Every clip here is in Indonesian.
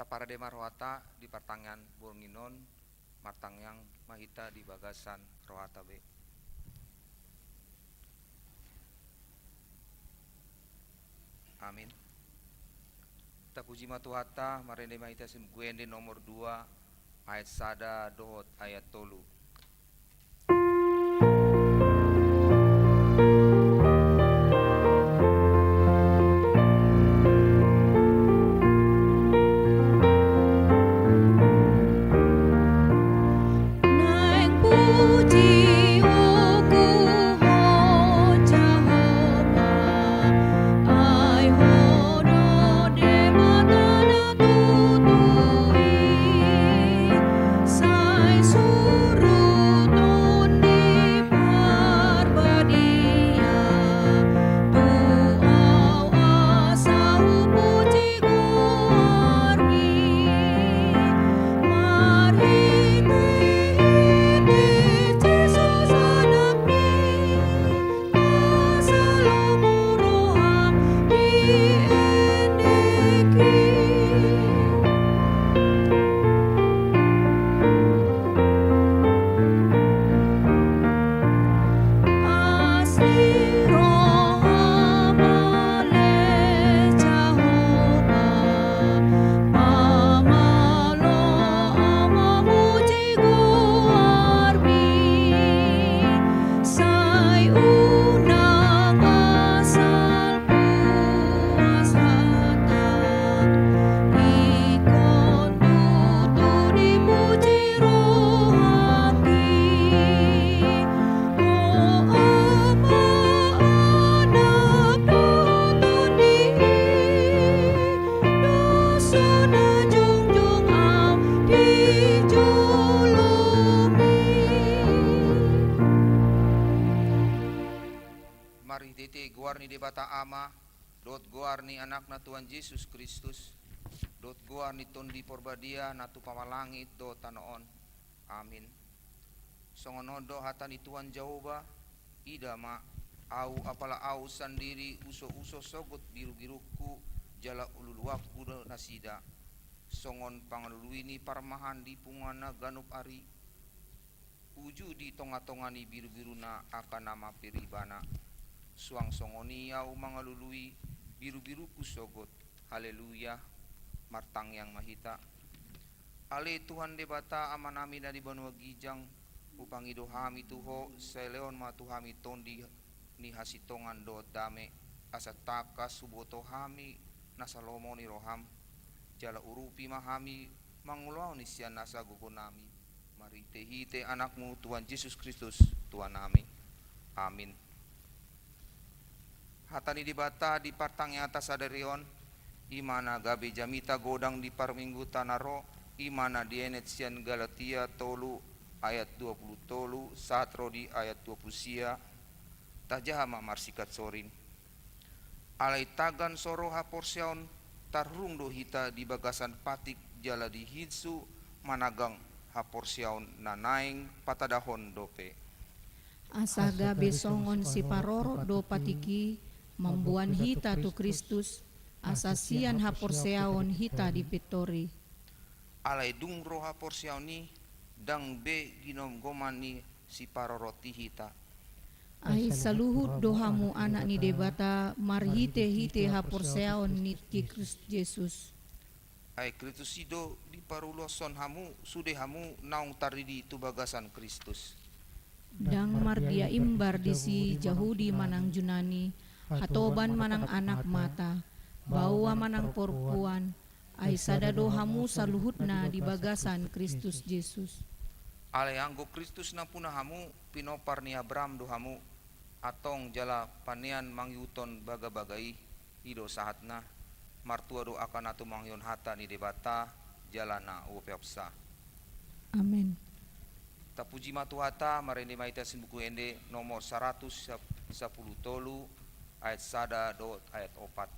Tapara de marwata di pertangan Burninon martang yang mahita di bagasan rohata be. Amin. Tapuji matuhata marende mahita simguende nomor 2 ayat sada dohot ayat tolu. Mari tete guarni debata ama, dot guarni anak na Tuhan Yesus Kristus, dot guarni tondi porbadia natu pamalangit do tanoon. Amin. Songonodo hatani Tuhan Jehova, idama au apala au sandiri uso-uso sogot biru-biruku jala ululuwaku do nasida. Songon pangaluluini parmahan di pungana ganup ari, uju di tonga-tongani biru-biruna akan nama piribana. Suang songoni au mangalului biru-biruku sogot. Haleluya. Martang yang mahita. Ale Tuhan debata amanami dari banua gijang upangido hami tuho seleon matuhami tondi ni hasitongan do dame asataka suboto hami nasalomo ni roham jala urupi mahami mangulau ni sian nasa gugunami. Mari tehite anakmu Tuhan Yesus Kristus Tuhan nami. Amin. Hatani dibata di partang yang atas adarion imana gabe jamita godang di parminggu tanaro imana dienet sian Galatia tolu ayat 20 tolu satro di ayat 20 sia tajahama marsikat sorin alai tagan soro haporsiaon tarung do hita di bagasan patik jala di hitsu managang haporsiaon nanaing patadahon dope asaga besongon si paroro do patiki membuan hita tu Kristus asasian haporseaon hita di petori alai dung roha porsiaoni dang be ginom gomani si paroroti hita ai saluhut dohamu anak ni debata marhite hite haporseaon ni Kristus Yesus ai Kristus ido di paruloson hamu sude hamu naung taridi tu bagasan Kristus dang mardia imbar di si Jahudi manang Junani hatoban manang anak mata bawa manang perempuan ai sadado hamu saluhutna di bagasan Kristus Yesus ale anggo Kristus na puna hamu pinopar ni Abraham do hamu atong jala panean mangyuton baga-bagai ido sahatna martua do akan atu mangyon hata ni debata jalana upeopsa. Amin. Tapuji matuhata marende maita simbuku ende nomor 110 tolu ayat sada do ayat 4.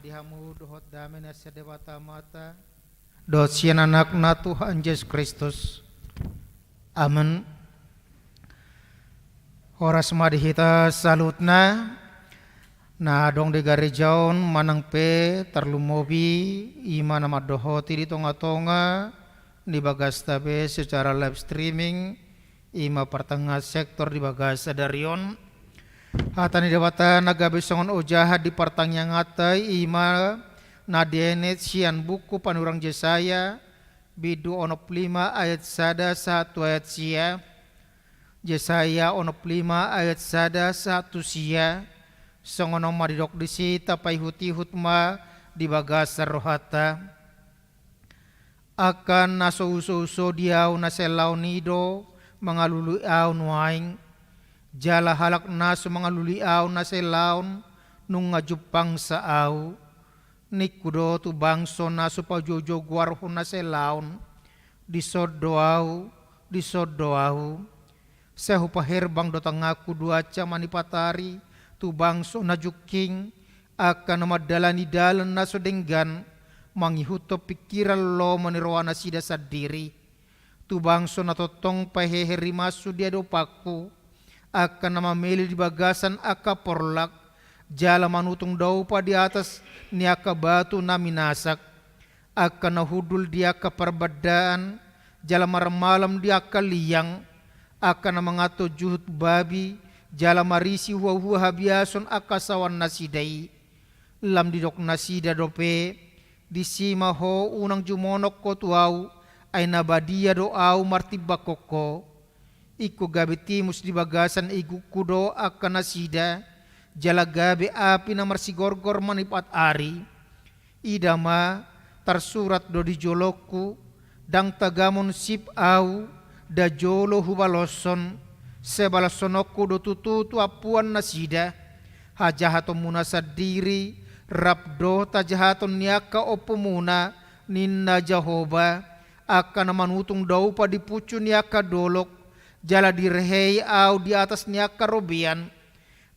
madihamu dohot damen asya dewata mata dot sian anakna Tuhan Yesus Kristus. Amin. Horas madihita salutna na dong de garejaon manang pe terlumobi ima nama dohoti di tonga-tonga di bagas tabe secara live streaming ima pertengah sektor di bagas darion hatani dewata nagabe songon ojahat di pertanyang ngatai ima nadienet sian buku panurang Yesaya bidu onop 5 ayat 1 ayat sia Yesaya onop 5 ayat 1 sia songono maridok disi tapai huti hutma di bagas rohata akan naso uso diau naselau nido mengalului au nuaing jala halak naso mengalului au naselaun nung ngajupang sa au nikudo tu bangso naso pajojo guarhu naselaun disodoau sehu paherbang dotang aku dua manipatari tu bangso najuking akan namadalani dalan naso denggan mangihuto pikiran lo menirwana sida sadiri tu bangso natotong paheheri masu dia dopaku akan namameli di bagasan aka porlak jala manutung daupa di atas niaka batu naminasak akan nahudul dia ke perbedaan jala malam dia ke liang akan mengato juhud babi jala marisi huwa habiason akasawan nasidai lam didok nasida dope disima ho unang jumonok ko tuau ay nabadia doau martibakoko iku gabi timus di bagasan igu kudo akan nasida jala gabi api na marsigorgor manipat ari idama tersurat do di joloku dang tagamon sip au da jolo hubaloson sebalasonoko do tututu apuan nasida hajahaton muna sadiri rabdo tajahaton niaka opomuna ninna Jahoba akan manutung daupa di pucu niaka dolok jala direhei au di atas niaka robian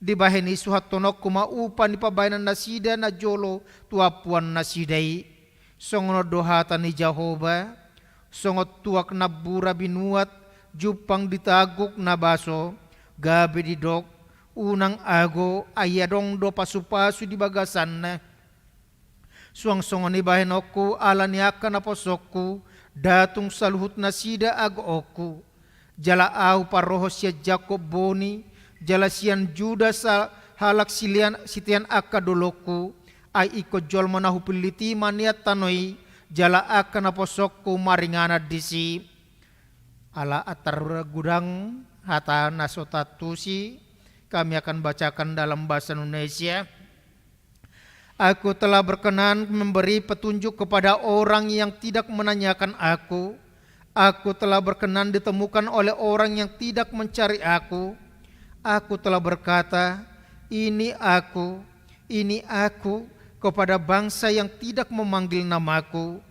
di baheni suhatonok kuma upa ni pabainan nasida na jolo tu apuan nasidai songono dohatan ni Jahoba songot tuak nabura binuat jupang ditaguk na baso gabi didok unang ago ayadong do pasu-pasu di bagasan na suang songon ni bahenokku ala niaka na posokku datung saluhut na sida ago oku jala au parohos ya Jakob boni jala sian Judas halak sitian aka doloku ay iko jol manahu piliti maniat tanoi jala aka na posokku maringana disi ala atar gudang hata nasotatusi kami akan bacakan dalam bahasa Indonesia. Aku telah berkenan memberi petunjuk kepada orang yang tidak menanyakan aku. Aku telah berkenan ditemukan oleh orang yang tidak mencari aku. Aku telah berkata, ini aku kepada bangsa yang tidak memanggil namaku.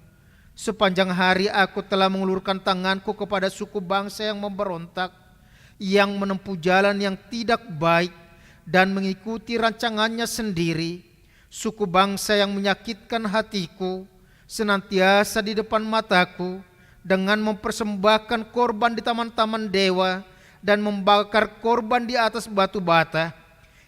Sepanjang hari aku telah mengulurkan tanganku kepada suku bangsa yang memberontak, yang menempuh jalan yang tidak baik dan mengikuti rancangannya sendiri. Suku bangsa yang menyakitkan hatiku senantiasa di depan mataku dengan mempersembahkan korban di taman-taman dewa dan membakar korban di atas batu bata,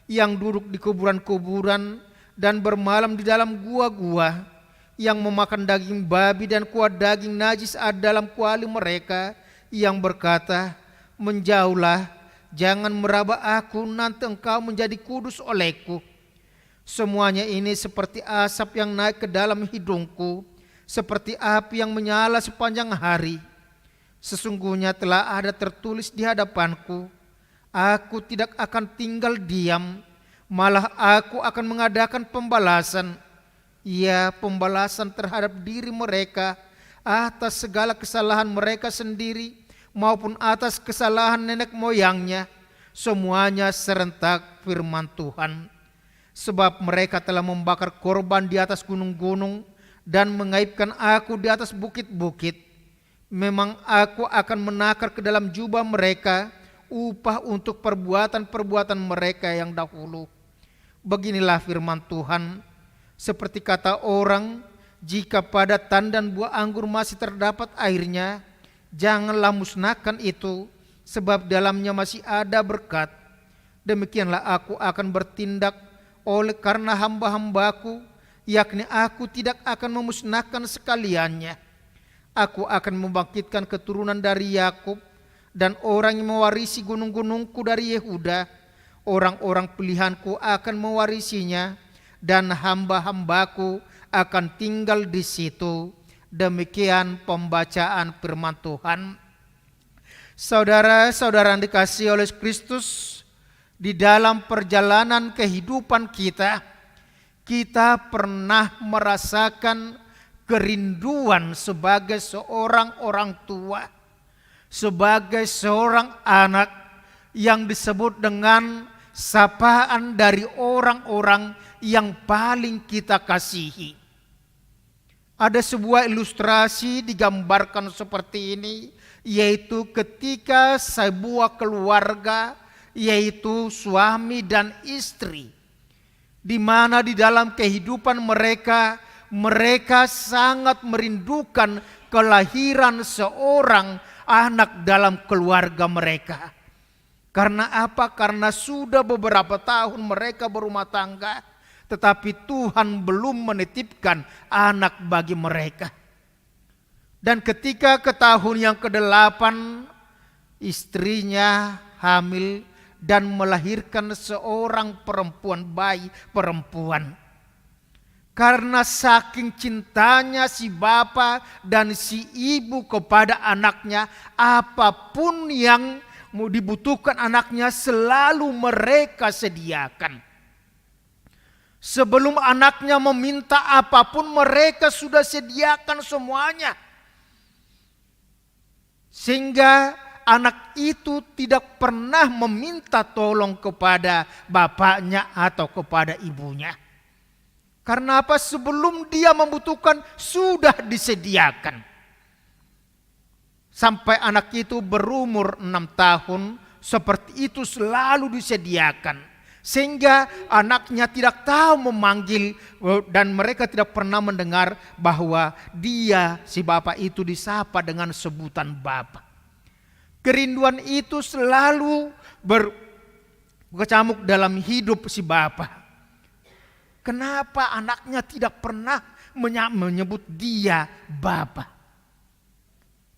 yang duduk di kuburan-kuburan dan bermalam di dalam gua-gua, yang memakan daging babi dan kuah daging najis ada dalam kuali mereka, yang berkata, menjauhlah, jangan meraba aku, nanti engkau menjadi kudus olehku. Semuanya ini seperti asap yang naik ke dalam hidungku, seperti api yang menyala sepanjang hari. Sesungguhnya telah ada tertulis di hadapanku, aku tidak akan tinggal diam, malah aku akan mengadakan pembalasan. Ya, pembalasan terhadap diri mereka atas segala kesalahan mereka sendiri maupun atas kesalahan nenek moyangnya, semuanya serentak firman Tuhan. Sebab mereka telah membakar korban di atas gunung-gunung dan mengaibkan aku di atas bukit-bukit. Memang aku akan menakar ke dalam jubah mereka upah untuk perbuatan-perbuatan mereka yang dahulu. Beginilah firman Tuhan. Seperti kata orang, jika pada tandan buah anggur masih terdapat airnya, janganlah musnahkan itu, sebab dalamnya masih ada berkat. Demikianlah aku akan bertindak oleh karena hamba-hambaku, yakni aku tidak akan memusnahkan sekaliannya. Aku akan membangkitkan keturunan dari Yakub dan orang yang mewarisi gunung-gunungku dari Yehuda. Orang-orang pilihanku akan mewarisinya dan hamba-hambaku akan tinggal di situ. Demikian pembacaan firman Tuhan. Saudara-saudara yang dikasihi oleh Kristus, di dalam perjalanan kehidupan kita pernah merasakan kerinduan sebagai seorang orang tua, sebagai seorang anak yang disebut dengan sapaan dari orang-orang yang paling kita kasihi. Ada sebuah ilustrasi digambarkan seperti ini, yaitu ketika sebuah keluarga, yaitu suami dan istri, di mana di dalam kehidupan mereka sangat merindukan kelahiran seorang anak dalam keluarga mereka. Karena apa? Karena sudah beberapa tahun mereka berumah tangga, tetapi Tuhan belum menitipkan anak bagi mereka. Dan ketika ke tahun yang ke-8, istrinya hamil dan melahirkan seorang bayi perempuan. Karena saking cintanya si bapak dan si ibu kepada anaknya, apapun yang mau dibutuhkan anaknya selalu mereka sediakan. Sebelum anaknya meminta apapun, mereka sudah sediakan semuanya. Sehingga anak itu tidak pernah meminta tolong kepada bapaknya atau kepada ibunya. Karena apa? Sebelum dia membutuhkan sudah disediakan. Sampai anak itu berumur 6 tahun, seperti itu selalu disediakan. Sehingga anaknya tidak tahu memanggil dan mereka tidak pernah mendengar bahwa dia, si bapak itu disapa dengan sebutan bapak. Kerinduan itu selalu berkecamuk dalam hidup si bapak. Kenapa anaknya tidak pernah menyebut dia bapak?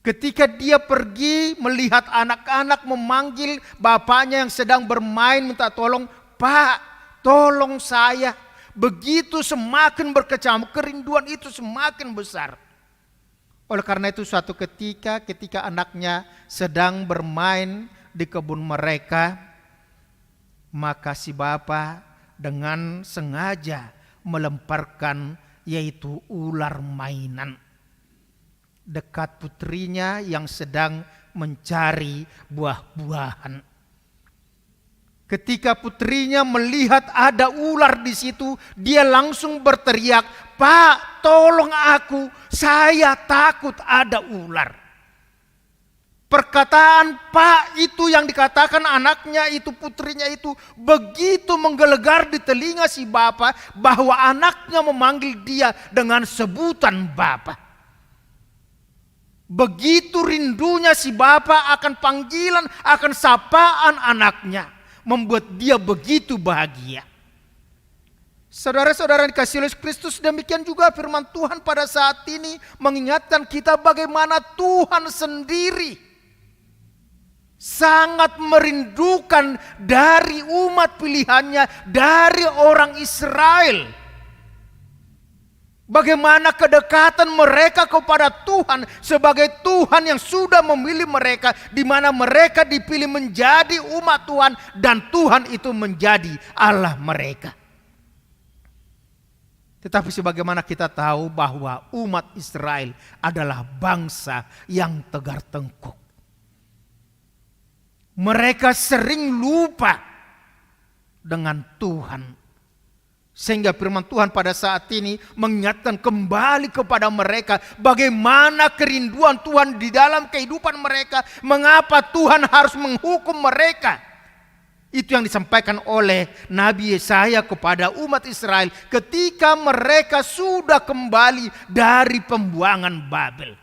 Ketika dia pergi melihat anak-anak memanggil bapaknya yang sedang bermain minta tolong, "Pak, tolong saya." Begitu semakin berkecamuk, kerinduan itu semakin besar. Oleh karena itu suatu ketika anaknya sedang bermain di kebun mereka, maka si bapak dengan sengaja melemparkan yaitu ular mainan dekat putrinya yang sedang mencari buah-buahan. Ketika putrinya melihat ada ular di situ, dia langsung berteriak, "Pak, tolong aku, saya takut ada ular." Perkataan "Pak" itu yang dikatakan anaknya itu, putrinya itu, begitu menggelegar di telinga si bapak bahwa anaknya memanggil dia dengan sebutan bapak. Begitu rindunya si bapak akan panggilan, akan sapaan anaknya, membuat dia begitu bahagia. Saudara-saudara dikasihi oleh Kristus, demikian juga firman Tuhan pada saat ini mengingatkan kita bagaimana Tuhan sendiri sangat merindukan dari umat pilihannya, dari orang Israel. Bagaimana kedekatan mereka kepada Tuhan sebagai Tuhan yang sudah memilih mereka, di mana mereka dipilih menjadi umat Tuhan dan Tuhan itu menjadi Allah mereka. Tetapi sebagaimana kita tahu bahwa umat Israel adalah bangsa yang tegar tengkuk. Mereka sering lupa dengan Tuhan. Sehingga firman Tuhan pada saat ini mengingatkan kembali kepada mereka bagaimana kerinduan Tuhan di dalam kehidupan mereka. Mengapa Tuhan harus menghukum mereka. Itu yang disampaikan oleh Nabi Yesaya kepada umat Israel ketika mereka sudah kembali dari pembuangan Babel.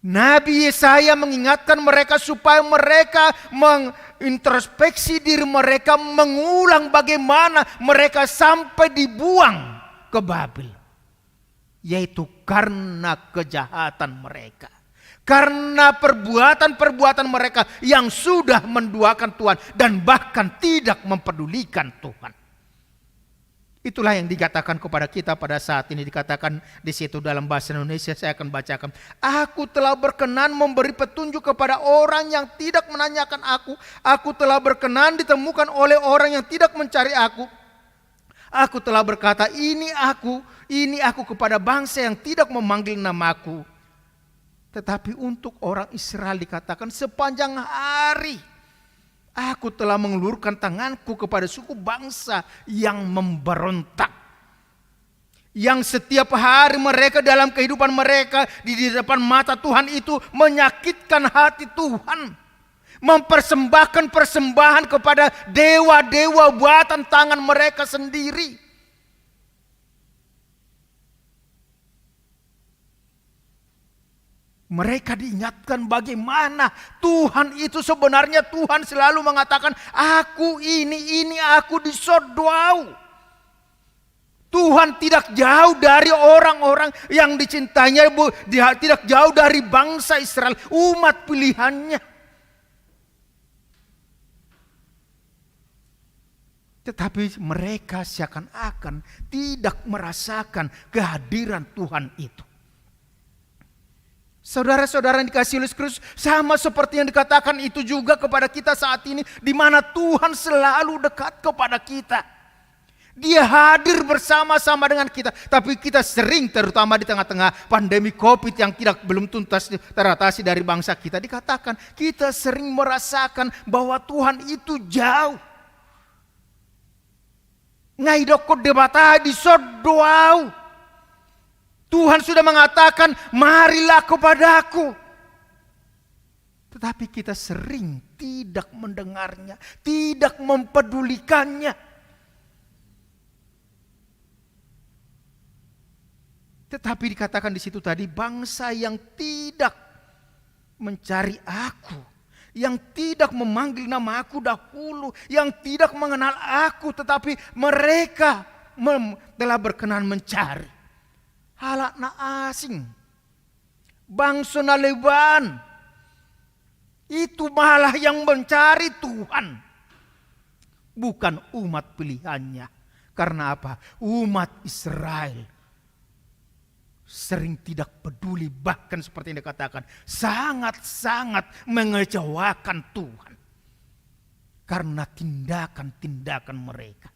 Nabi Yesaya mengingatkan mereka supaya mereka mengintrospeksi diri mereka, mengulang bagaimana mereka sampai dibuang ke Babel. Yaitu karena kejahatan mereka. Karena perbuatan-perbuatan mereka yang sudah menduakan Tuhan dan bahkan tidak mempedulikan Tuhan. Itulah yang dikatakan kepada kita pada saat ini, dikatakan di situ dalam bahasa Indonesia, saya akan bacakan. Aku telah berkenan memberi petunjuk kepada orang yang tidak menanyakan aku. Aku telah berkenan ditemukan oleh orang yang tidak mencari aku. Aku telah berkata, ini aku kepada bangsa yang tidak memanggil namaku. Tetapi untuk orang Israel dikatakan, sepanjang hari aku telah mengelurkan tanganku kepada suku bangsa yang memberontak. Yang setiap hari mereka dalam kehidupan mereka di depan mata Tuhan itu menyakitkan hati Tuhan. Mempersembahkan persembahan kepada dewa-dewa buatan tangan mereka sendiri. Mereka diingatkan bagaimana Tuhan itu sebenarnya Tuhan selalu mengatakan, aku ini aku disodwau. Tuhan tidak jauh dari orang-orang yang dicintainya, dia tidak jauh dari bangsa Israel, umat pilihannya. Tetapi mereka seakan-akan tidak merasakan kehadiran Tuhan itu. Saudara-saudara yang dikasihi oleh Kristus, sama seperti yang dikatakan itu juga kepada kita saat ini, di mana Tuhan selalu dekat kepada kita. Dia hadir bersama-sama dengan kita, tapi kita sering, terutama di tengah-tengah pandemi COVID yang belum tuntas teratasi dari bangsa kita, dikatakan kita sering merasakan bahwa Tuhan itu jauh. Ngaidokot debata di sodoau. Tuhan sudah mengatakan, marilah kepadaku. Tetapi kita sering tidak mendengarnya, tidak mempedulikannya. Tetapi dikatakan di situ tadi, bangsa yang tidak mencari aku, yang tidak memanggil nama aku dahulu, yang tidak mengenal aku, tetapi mereka telah berkenan mencari. Halak na asing, bangsa na leban, itu malah yang mencari Tuhan, bukan umat pilihannya. Karena apa? Umat Israel sering tidak peduli, bahkan seperti yang dikatakan, sangat-sangat mengecewakan Tuhan karena tindakan-tindakan mereka.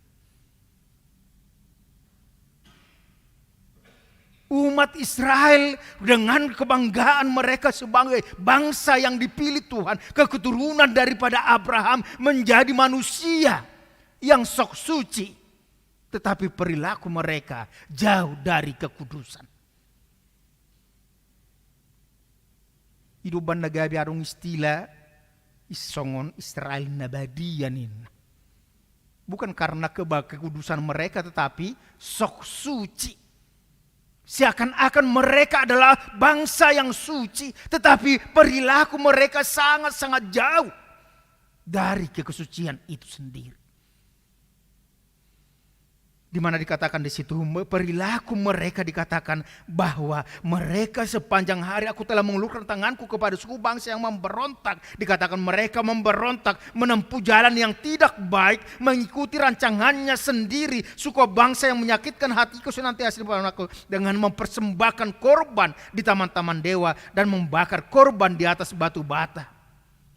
Umat Israel dengan kebanggaan mereka sebagai bangsa yang dipilih Tuhan, keturunan daripada Abraham, menjadi manusia yang sok suci. Tetapi perilaku mereka jauh dari kekudusan. Hidupan nagabi arung istilah isongon Israel nabadianin. Bukan karena kekudusan mereka, tetapi sok suci. Seakan-akan mereka adalah bangsa yang suci, tetapi perilaku mereka sangat-sangat jauh dari kesucian itu sendiri. Di mana dikatakan di situ, perilaku mereka dikatakan bahwa mereka sepanjang hari aku telah mengulurkan tanganku kepada suku bangsa yang memberontak. Dikatakan mereka memberontak, menempuh jalan yang tidak baik, mengikuti rancangannya sendiri. Suku bangsa yang menyakitkan hatiku senantiasa dengan mempersembahkan korban di taman-taman dewa dan membakar korban di atas batu bata.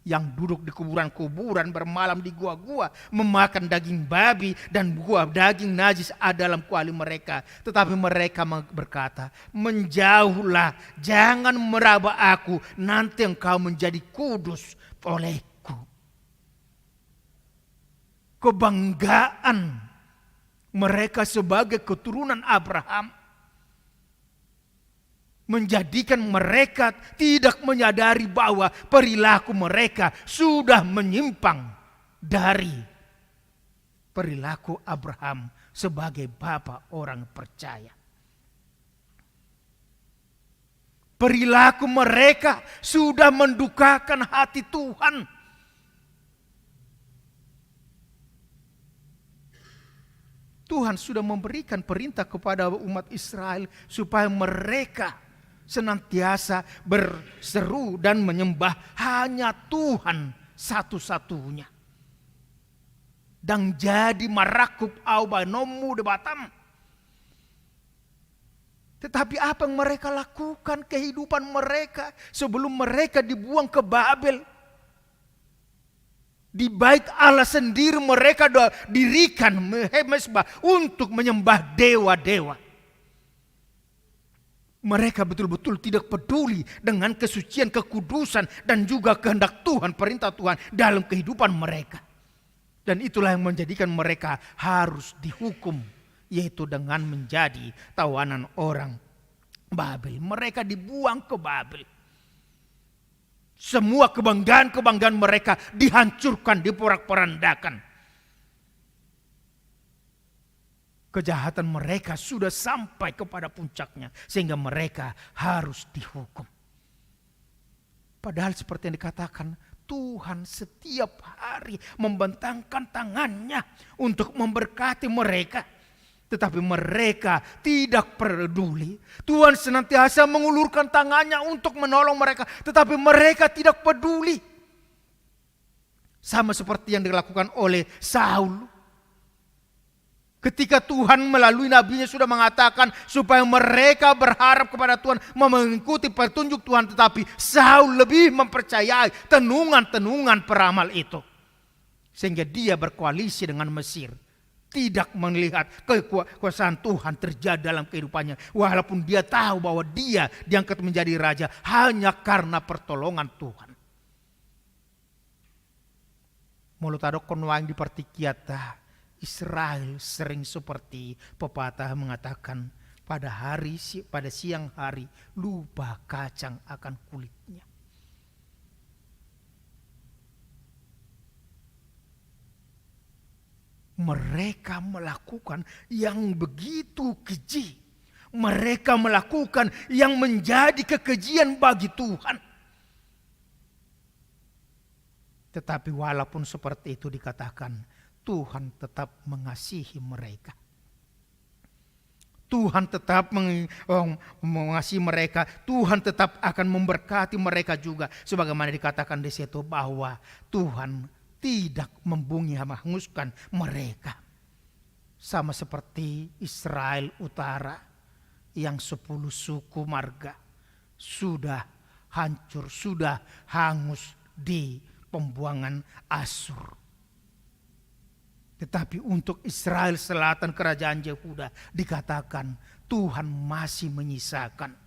Yang duduk di kuburan-kuburan, bermalam di gua-gua, memakan daging babi dan buah daging najis ada dalam kuali mereka. Tetapi mereka berkata, menjauhlah, jangan meraba aku, nanti engkau menjadi kudus olehku. Kebanggaan mereka sebagai keturunan Abraham menjadikan mereka tidak menyadari bahwa perilaku mereka sudah menyimpang dari perilaku Abraham sebagai bapa orang percaya. Perilaku mereka sudah mendukakan hati Tuhan. Tuhan sudah memberikan perintah kepada umat Israel supaya mereka senantiasa berseru dan menyembah hanya Tuhan satu-satunya. Dan jadi marakub au banomu de batam. Tetapi apa yang mereka lakukan, kehidupan mereka sebelum mereka dibuang ke Babel. Di bait Allah sendiri mereka dirikan mesbah untuk menyembah dewa-dewa. Mereka betul-betul tidak peduli dengan kesucian, kekudusan dan juga kehendak Tuhan, perintah Tuhan dalam kehidupan mereka. Dan itulah yang menjadikan mereka harus dihukum, yaitu dengan menjadi tawanan orang Babel. Mereka dibuang ke Babel. Semua kebanggaan-kebanggaan mereka dihancurkan, diporak-porandakan. Kejahatan mereka sudah sampai kepada puncaknya sehingga mereka harus dihukum. Padahal seperti yang dikatakan, Tuhan setiap hari membentangkan tangannya untuk memberkati mereka. Tetapi mereka tidak peduli. Tuhan senantiasa mengulurkan tangannya untuk menolong mereka. Tetapi mereka tidak peduli. Sama seperti yang dilakukan oleh Saul. Ketika Tuhan melalui nabinya sudah mengatakan supaya mereka berharap kepada Tuhan, mengikuti petunjuk Tuhan. Tetapi Saul lebih mempercayai tenungan-tenungan peramal itu. Sehingga dia berkoalisi dengan Mesir. Tidak melihat kekuasaan Tuhan terjadi dalam kehidupannya. Walaupun dia tahu bahwa dia diangkat menjadi raja hanya karena pertolongan Tuhan. Mulut adokon wang di partikiata. Israel sering seperti pepatah mengatakan pada siang hari lupa kacang akan kulitnya. Mereka melakukan yang begitu keji. Mereka melakukan yang menjadi kekejian bagi Tuhan. Tetapi walaupun seperti itu dikatakan, Tuhan tetap mengasihi mereka. Tuhan tetap mengasihi mereka. Tuhan tetap akan memberkati mereka juga. Sebagaimana dikatakan di situ bahwa Tuhan tidak menghanguskan mereka. Sama seperti Israel Utara yang 10 suku marga sudah hancur, sudah hangus di pembuangan Asyur. Tetapi untuk Israel Selatan kerajaan Yehuda dikatakan Tuhan masih menyisakan.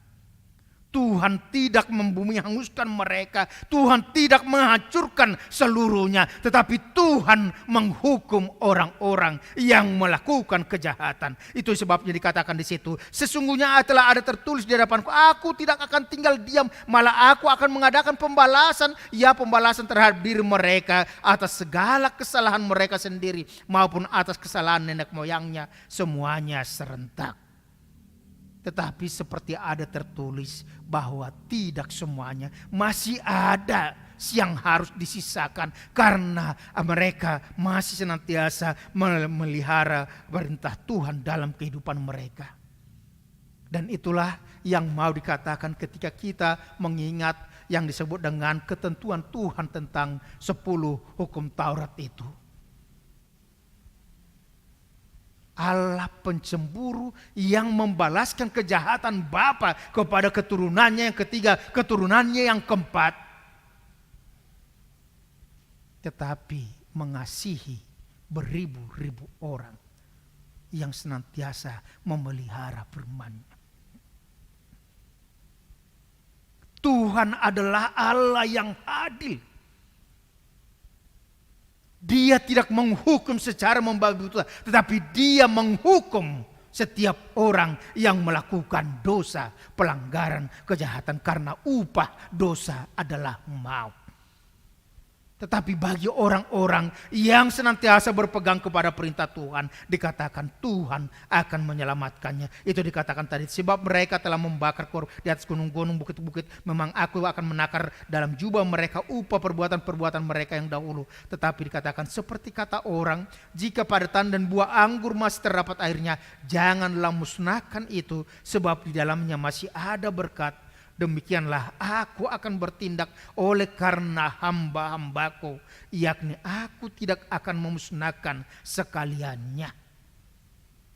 Tuhan tidak hanguskan mereka. Tuhan tidak menghancurkan seluruhnya. Tetapi Tuhan menghukum orang-orang yang melakukan kejahatan. Itu sebabnya dikatakan di situ. Sesungguhnya telah ada tertulis di hadapanku. Aku tidak akan tinggal diam. Malah aku akan mengadakan pembalasan. Ya, pembalasan terhadap diri mereka. Atas segala kesalahan mereka sendiri. Maupun atas kesalahan nenek moyangnya. Semuanya serentak. Tetapi seperti ada tertulis bahwa tidak semuanya, masih ada yang harus disisakan karena mereka masih senantiasa memelihara perintah Tuhan dalam kehidupan mereka. Dan itulah yang mau dikatakan ketika kita mengingat yang disebut dengan ketentuan Tuhan tentang 10 hukum Taurat itu. Allah pencemburu yang membalaskan kejahatan bapa kepada keturunannya yang ketiga, keturunannya yang keempat. Tetapi mengasihi beribu-ribu orang yang senantiasa memelihara firman-Nya. Tuhan adalah Allah yang adil. Dia tidak menghukum secara membabi buta, tetapi dia menghukum setiap orang yang melakukan dosa, pelanggaran, kejahatan, karena upah dosa adalah maut. Tetapi bagi orang-orang yang senantiasa berpegang kepada perintah Tuhan, dikatakan Tuhan akan menyelamatkannya. Itu dikatakan tadi, sebab mereka telah membakar korban di atas gunung-gunung, bukit-bukit. Memang aku akan menakar dalam jubah mereka upah perbuatan-perbuatan mereka yang dahulu. Tetapi dikatakan seperti kata orang, jika pada tandan dan buah anggur masih terdapat airnya, janganlah musnahkan itu, sebab di dalamnya masih ada berkat. Demikianlah aku akan bertindak oleh karena hamba-hambaku, yakni aku tidak akan memusnahkan sekaliannya,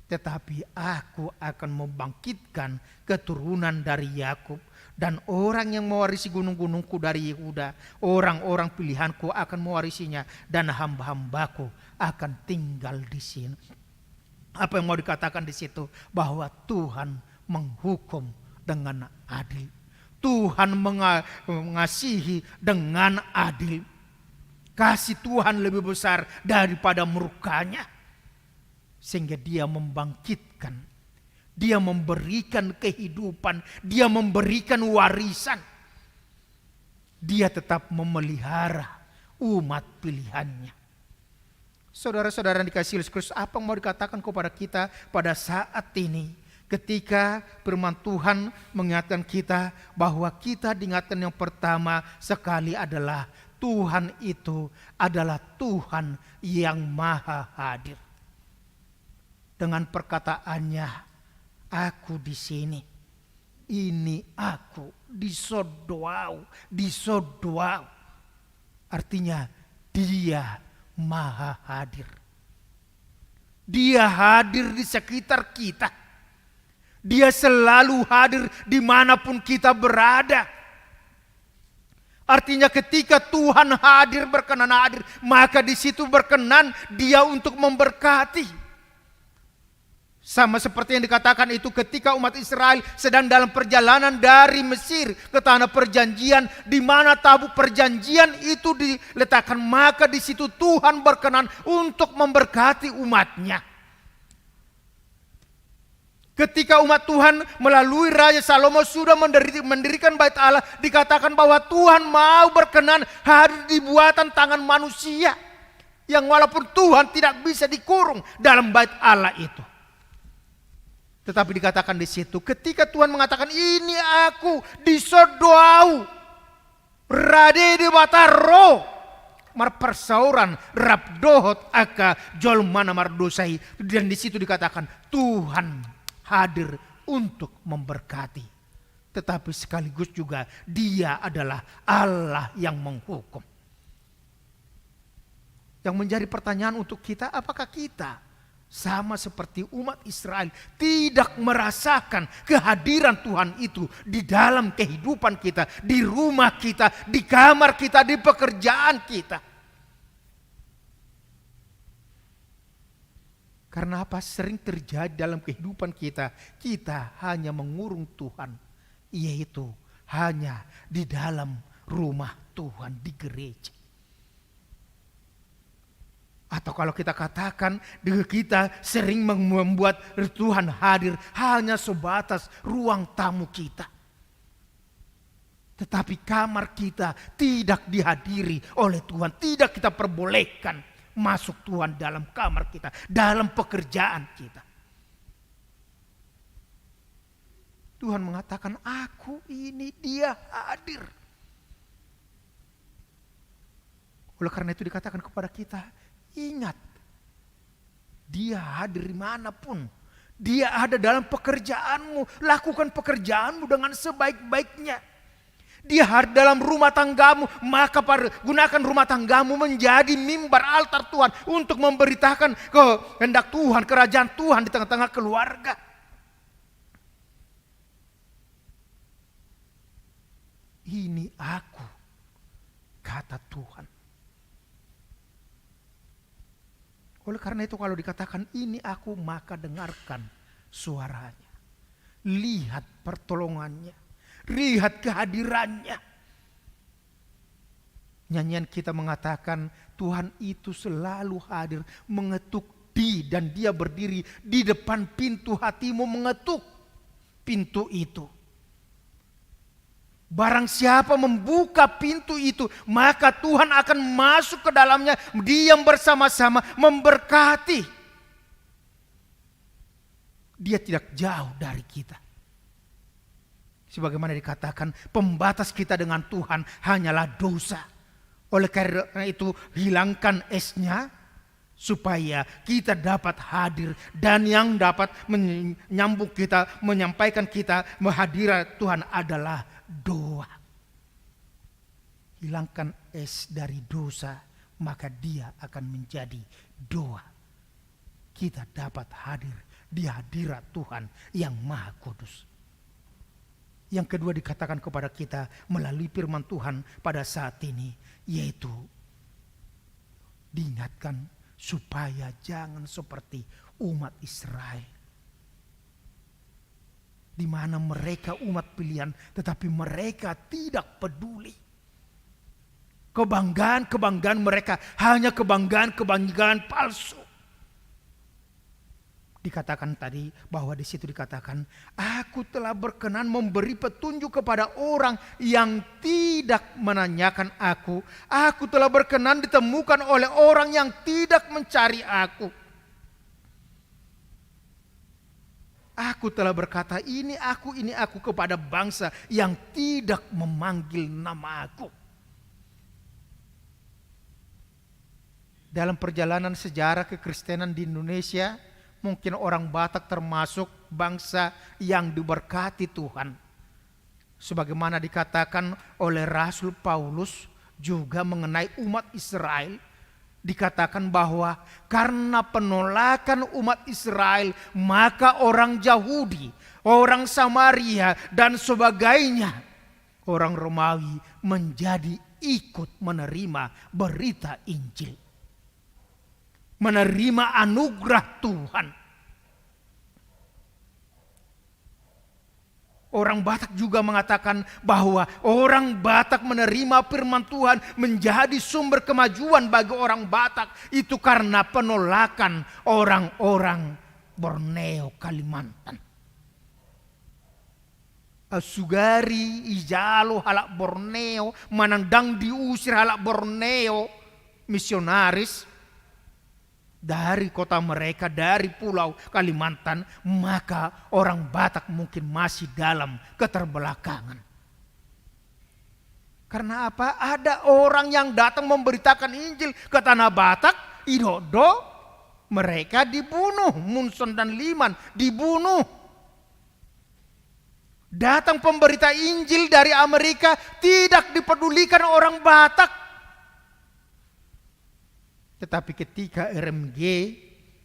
tetapi aku akan membangkitkan keturunan dari Yakub dan orang yang mewarisi gunung-gunungku dari Yehuda. Orang-orang pilihanku akan mewarisinya dan hamba-hambaku akan tinggal di sini. Apa yang mau dikatakan di situ? Bahwa Tuhan menghukum dengan adil. Tuhan mengasihi dengan adil. Kasih Tuhan lebih besar daripada murkanya. Sehingga dia membangkitkan. Dia memberikan kehidupan. Dia memberikan warisan. Dia tetap memelihara umat pilihannya. Saudara-saudara yang dikasihi Yesus Kristus, apa yang mau dikatakan kepada kita pada saat ini? Ketika firman Tuhan mengingatkan kita bahwa kita diingatkan yang pertama sekali adalah Tuhan itu adalah Tuhan yang maha hadir. Dengan perkataannya, aku di sini, ini aku disodoau. Artinya dia maha hadir. Dia hadir di sekitar kita. Dia selalu hadir dimanapun kita berada. Artinya ketika Tuhan hadir, berkenan hadir, maka di situ berkenan dia untuk memberkati. Sama seperti yang dikatakan itu ketika umat Israel sedang dalam perjalanan dari Mesir ke tanah perjanjian, di mana tabut perjanjian itu diletakkan, maka di situ Tuhan berkenan untuk memberkati umatnya. Ketika umat Tuhan melalui Raja Salomo sudah mendirikan bait Allah, dikatakan bahwa Tuhan mau berkenan hadir di buatan tangan manusia. Yang walaupun Tuhan tidak bisa dikurung dalam bait Allah itu. Tetapi dikatakan di situ, ketika Tuhan mengatakan ini aku disodoau, rade di bataro, mar persauran rabdohot aka jolmana mardosai. Dan di situ dikatakan Tuhan hadir untuk memberkati. Tetapi sekaligus juga dia adalah Allah yang menghukum. Yang menjadi pertanyaan untuk kita, apakah kita sama seperti umat Israel tidak merasakan kehadiran Tuhan itu di dalam kehidupan kita, di rumah kita, di kamar kita, di pekerjaan kita? Karena apa? Sering terjadi dalam kehidupan kita, kita hanya mengurung Tuhan, yaitu hanya di dalam rumah Tuhan, di gereja. Atau kalau kita katakan kita sering membuat Tuhan hadir hanya sebatas ruang tamu kita. Tetapi kamar kita tidak dihadiri oleh Tuhan, tidak kita perbolehkan masuk Tuhan dalam kamar kita, dalam pekerjaan kita. Tuhan mengatakan, aku ini, dia hadir. Oleh karena itu dikatakan kepada kita, ingat, dia hadir dimanapun. Dia ada dalam pekerjaanmu, lakukan pekerjaanmu dengan sebaik-baiknya. Dia hadir dalam rumah tanggamu, maka gunakan rumah tanggamu menjadi mimbar altar Tuhan untuk memberitakan kehendak Tuhan, kerajaan Tuhan di tengah-tengah keluarga. Ini aku, kata Tuhan. Oleh karena itu kalau dikatakan ini aku, maka dengarkan suaranya. Lihat pertolongannya. Lihat kehadirannya. Nyanyian kita mengatakan Tuhan itu selalu hadir, mengetuk dan dia berdiri di depan pintu hatimu, mengetuk pintu itu. Barang siapa membuka pintu itu, maka Tuhan akan masuk ke dalamnya, diam bersama-sama, memberkati. Dia tidak jauh dari kita. Sebagaimana dikatakan, pembatas kita dengan Tuhan hanyalah dosa. Oleh karena itu, hilangkan esnya supaya kita dapat hadir, dan yang dapat menyambung kita, menyampaikan kita menghadirat Tuhan adalah doa. Hilangkan es dari dosa, maka dia akan menjadi doa. Kita dapat hadir di hadirat Tuhan yang Maha Kudus. Yang kedua dikatakan kepada kita melalui firman Tuhan pada saat ini, yaitu diingatkan supaya jangan seperti umat Israel, di mana mereka umat pilihan tetapi mereka tidak peduli. Kebanggaan mereka hanya kebanggaan palsu. Dikatakan tadi bahwa di situ dikatakan, aku telah berkenan memberi petunjuk kepada orang yang tidak menanyakan aku. Aku telah berkenan ditemukan oleh orang yang tidak mencari aku. Aku telah berkata ini aku kepada bangsa yang tidak memanggil nama aku. Dalam perjalanan sejarah kekristenan di Indonesia, mungkin orang Batak termasuk bangsa yang diberkati Tuhan. Sebagaimana dikatakan oleh Rasul Paulus juga mengenai umat Israel. Dikatakan bahwa karena penolakan umat Israel, maka orang Yahudi, orang Samaria dan sebagainya, orang Romawi menjadi ikut menerima berita Injil, menerima anugerah Tuhan. Orang Batak juga mengatakan bahwa orang Batak menerima firman Tuhan menjadi sumber kemajuan bagi orang Batak. Itu karena penolakan orang-orang Borneo, Kalimantan. Asugari, Ijalo, halak Borneo, Manandang diusir halak Borneo, misionaris dari kota mereka, dari pulau Kalimantan, maka orang Batak mungkin masih dalam keterbelakangan. Karena apa? Ada orang yang datang memberitakan Injil ke tanah Batak, Idodo, mereka dibunuh, Munson dan Liman dibunuh. Datang pemberita Injil dari Amerika, tidak dipedulikan orang Batak. Tetapi ketika RMG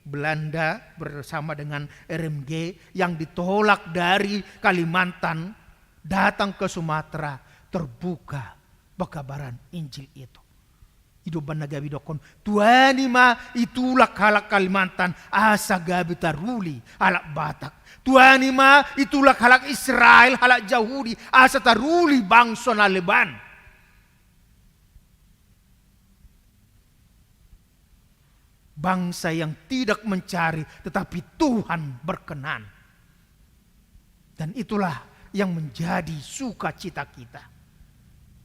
Belanda bersama dengan RMG yang ditolak dari Kalimantan datang ke Sumatera, terbuka pekabaran Injil itu. Idoban nagabi dokon, tuanima itulah halak Kalimantan, asa gabi taruli halak Batak. Tuanima itulah halak Israel, halak Yahudi, asa taruli bangsa na Leban. Bangsa yang tidak mencari tetapi Tuhan berkenan. Dan itulah yang menjadi sukacita kita.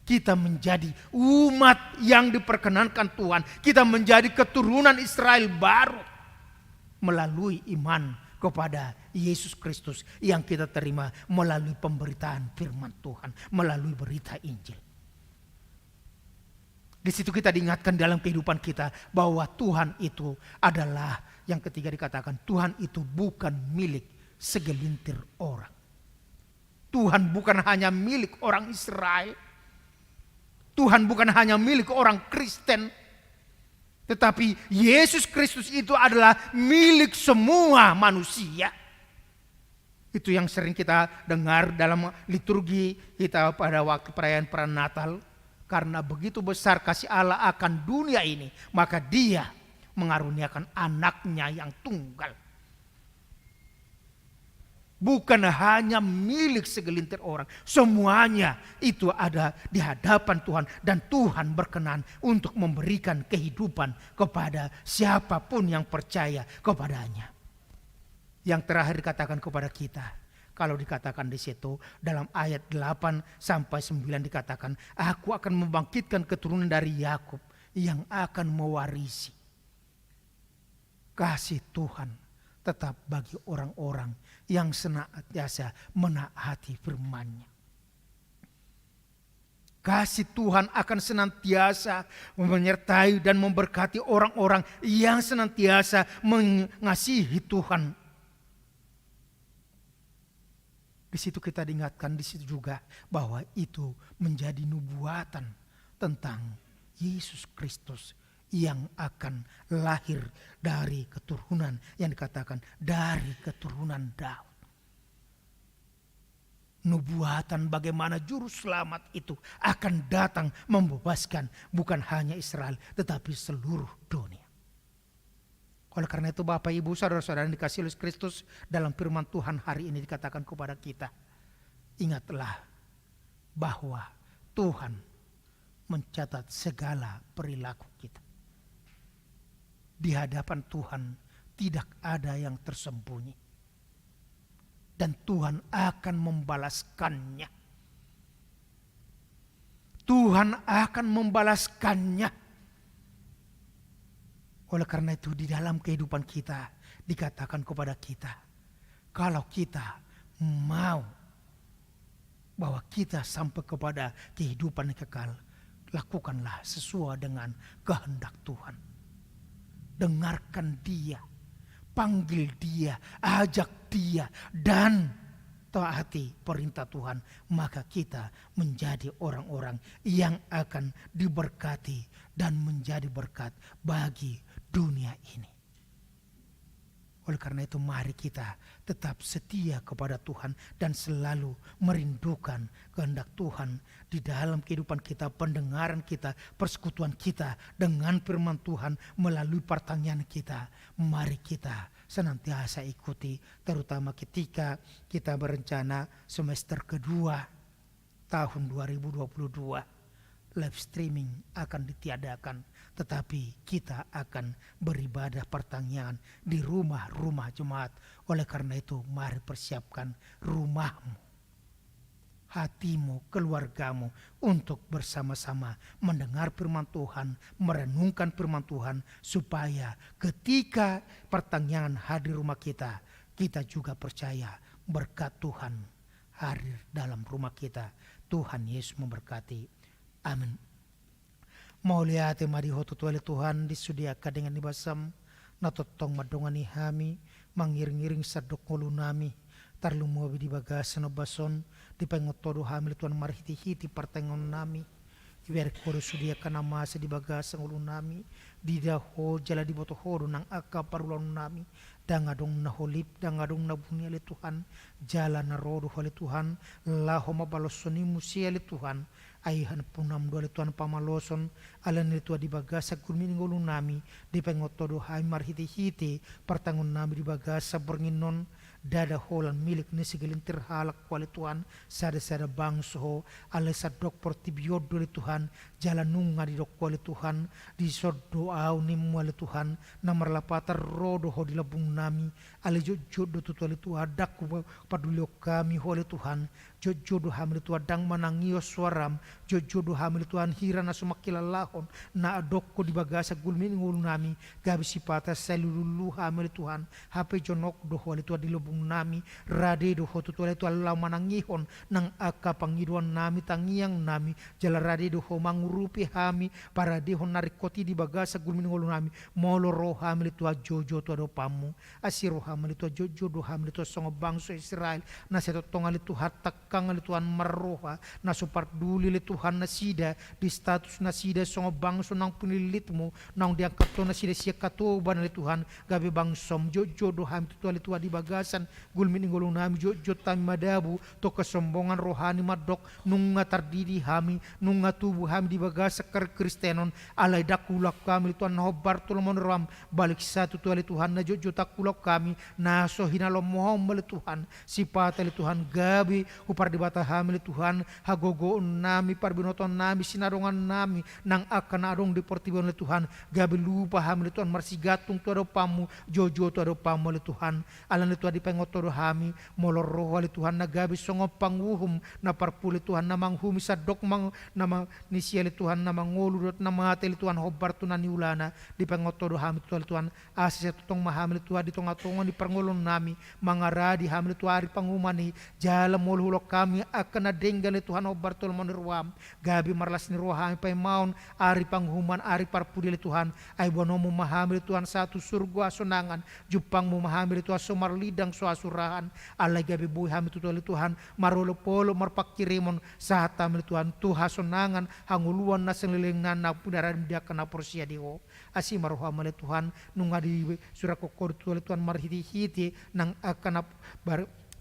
Kita menjadi umat yang diperkenankan Tuhan. Kita menjadi keturunan Israel baru melalui iman kepada Yesus Kristus yang kita terima melalui pemberitaan firman Tuhan, melalui berita Injil. Di situ kita diingatkan dalam kehidupan kita bahwa Tuhan itu adalah yang ketiga dikatakan, Tuhan itu bukan milik segelintir orang. Tuhan bukan hanya milik orang Israel. Tuhan bukan hanya milik orang Kristen. Tetapi Yesus Kristus itu adalah milik semua manusia. Itu yang sering kita dengar dalam liturgi kita pada waktu perayaan Natal. Karena begitu besar kasih Allah akan dunia ini, maka Dia mengaruniakan anaknya yang tunggal. bukan hanya milik segelintir orang. Semuanya itu ada di hadapan Tuhan, dan Tuhan berkenan untuk memberikan kehidupan kepada siapapun yang percaya kepadanya. Yang terakhir dikatakan kepada kita, kalau dikatakan di situ dalam ayat 8 sampai 9 dikatakan, aku akan membangkitkan keturunan dari Yakub yang akan mewarisi. Kasih Tuhan tetap bagi orang-orang yang senantiasa menaati firman-Nya. Kasih Tuhan akan senantiasa menyertai dan memberkati orang-orang yang senantiasa mengasihi Tuhan. Di situ kita diingatkan di situ juga bahwa itu menjadi nubuatan tentang Yesus Kristus yang akan lahir dari keturunan yang dikatakan dari keturunan Daud. Nubuatan bagaimana juru selamat itu akan datang membebaskan bukan hanya Israel tetapi seluruh dunia. Oleh karena itu Bapak Ibu saudara-saudara yang dikasihi oleh Kristus, dalam firman Tuhan hari ini dikatakan kepada kita, ingatlah bahwa Tuhan mencatat segala perilaku kita. Di hadapan Tuhan tidak ada yang tersembunyi. Dan Tuhan akan membalaskannya. Tuhan akan membalaskannya. Oleh karena itu di dalam kehidupan kita dikatakan kepada kita, kalau kita mau bahwa kita sampai kepada kehidupan yang kekal, lakukanlah sesuai dengan kehendak Tuhan. Dengarkan Dia, panggil Dia, ajak Dia, dan taati perintah Tuhan. Maka kita menjadi orang-orang yang akan diberkati dan menjadi berkat bagi dunia ini. Oleh karena itu mari kita tetap setia kepada Tuhan dan selalu merindukan kehendak Tuhan di dalam kehidupan kita, pendengaran kita, persekutuan kita dengan firman Tuhan melalui pertanyaan kita. Mari kita senantiasa ikuti, terutama ketika kita berencana semester kedua tahun 2022. Live streaming akan ditiadakan, tetapi kita akan beribadah pertanyaan di rumah-rumah jemaat. Oleh karena itu mari persiapkan rumahmu, hatimu, keluargamu untuk bersama-sama mendengar firman Tuhan, merenungkan firman Tuhan, supaya ketika pertanyaan hadir rumah kita, kita juga percaya berkat Tuhan hadir dalam rumah kita. Tuhan Yesus memberkati. Amin. Mau lihat mariho tutuali Tuhan disediakan dengan ibasam natotong madongani hami mangiring-iring sadok ngulu nami tarlumo di bagasan obason di pengotodo hamil Tuhan marhiti-hiti partengon nami iwer kodo sediakan nama di bagasan ngulu nami di daho jala di botohodo nang aka parulon nami dangadong naholip dangadong nabuni oleh Tuhan jala narodo oleh Tuhan lahoma balosoni musia oleh Tuhan ayhan punam dole Tuhan pamaloson alan itu di bagasa kulmin ngulung nami di pengotodo hai marhiti-hiti pertangon nami di bagasa bernginon dada holan milik ni segelintir halak kuali Tuhan sada-sada bangso ale sadok portibiod dole Tuhan jalan nunga di dok kuali Tuhan di sordo au nimu ale Tuhan namar lapatar rodo ho di labung nami ale jodoh tutuali Tuhan daku padulio kami hole Tuhan jodoh hamil Tuhan dang manangio suaram jodoh hamil Tuhan hirana sumakila lahon na adokko di bagasa gulmin ngulu nami gabi sipata selulu hamil Tuhan hape jonok do hole Tuhan di lubung nami rade do ho tutuali Tuhan lau manangihon nang aka pangiduan nami tangiang nami jala rade do ho mangurupi hami para dihon narikoti di bagasa gulmin ngulu nami molo roh hamil Tuhan jojo Tuhan do pamu asiro hamil Tuhan jojo do hamil Tuhan songo bangso Israel na seto tongali Tuhan hatak kang Tuhan meroha na suparduli Tuhan na sida di status na sida songo bangso nang punilitmu nang diangkat to na sida siya katuban Tuhan gabi bangsom jojo ham Tuhan di bagasan gulmin ingolong nami jojo tami madabu to kesombongan rohani madok nunga tardidi hami nunga tubuh hami di bagasa Kristenon alay dakulak kami Tuhan hobar tulmon ram balik satu Tuhan na jojo takulak kami naso hinalo mohon Tuhan sipata Tuhan gabi upar di bata hamil Tuhan hagogo nami parbinoton nami sinarongan nami nang akan adong di portibon Tuhan gabi lupa hamil Tuhan marsigatung tu ado pamu jojo tu ado pamu Tuhan alan Tuhan di pengotor hami moloroh Tuhan na gabi songo panguhum na parpuli Tuhan na manghumi sadok mang nama nisiali Tuhan na mangoludot na matel Tuhan hobar tu nani ulana di pengotor hami Tuhan asis tutong mahamil Tuhan di tonga-tonga di pangolon nami mangara di hamil Tuhan ari pangumani jalan molhulok kami akan adenggal Tuhan hobar tu monirwam gabi marlas ni rohami pay maun ari panghuman ari parpuli Tuhan ay bono memahami Tuhan satu surga sonangan jupang memahami Tuhan somar lidang so asurahan alay gabi buhi hami Tuhan marolo polo marpakirimon saat hamil Tuhan tuha sonangan hanguluan na selilingan na pudaran dia kena porsia diho asi maroha male Tuhan nunga di surah kokor Tuhan marhiti-hiti nang akan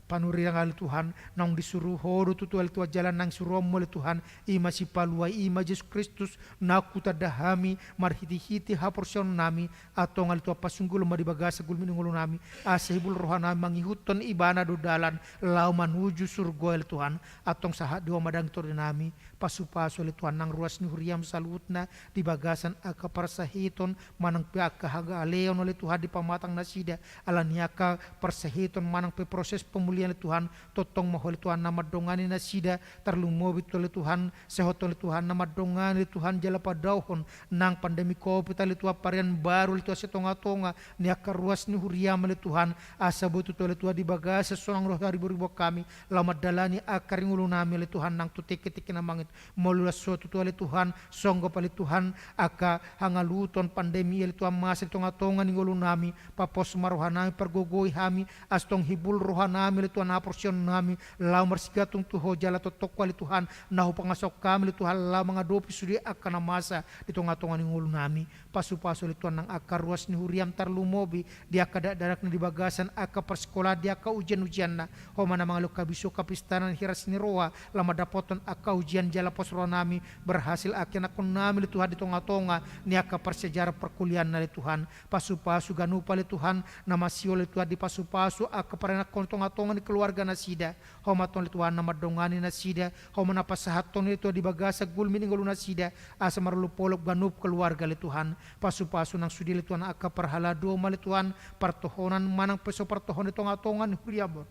panuri ng Tuhan nang disuruh hodo tutual tuwa jalan nang suruh mo Tuhan ima si paluay ima Jesus Kristus nakuta dahami marhiti-hiti haporsyon nami atong tuwa pasunggul maribagasa gulmin ngulo nami asihibul rohan nami mangihuton ibana do dalan lau manuju surga Tuhan atong sahat dua madang tori nami pasu-pasu Tuhan nang ruas ni huriam salutna di bagasan aka parsahiton manang piaka haga aleon oleh Tuhan di pamatang nasida alaniaka parsahiton manang pe proses pemulihan Tuhan totong mahol Tuhan nama dongani nasida terlumobit oleh Tuhan sehot oleh Tuhan nama dongani Tuhan jala padauhon nang pandemi Covid oleh Tuhan varian baru oleh Tuhan setonga-tonga niaka ruas ni huriam oleh Tuhan asa butut oleh Tuhan di bagasa seorang roh dari beribu kami lama dalani akar ngulunami oleh Tuhan nang tutik-ketik namangit molulas suatu oleh Tuhan songgo oleh Tuhan aka hangaluton pandemi oleh Tuhan masih tonga-tonga ngulunami papos marohanami pergogoi hami astong hibul rohanami oleh Tuhan aporsion nami lau marsigatung tuho jala totok oleh Tuhan nahu pangasok kami oleh Tuhan lau mengadopi sudi akan masa di tonga-tonga ngulunami pasu-pasu oleh Tuhan nang akar ruas ni huriam tarlumobi dia kada darak ni di bagasan aka persekolah dia ka ujian-ujian na homana mga kabiso kapistanan hiras ni roa lama dapoton aka ujian jala posro nami berhasil akin akon nami Tuhan di tonga-tonga ni aka persejarah perkuliahan na Tuhan pasu-pasu ganupa le Tuhan nama sio le Tuhan di pasu-pasu aka parana kon tonga-tonga ni keluarga nasida homaton le Tuhan nama dongani nasida homana pasahaton le Tuhan di bagasa gulmin ngulu nasida asa marulu polok ganup keluarga le Tuhan pasu-pasu nang sudi le Tuhan aka parhala doma le Tuhan partohonan manang peso partohon le tonga-tonga ni huriabon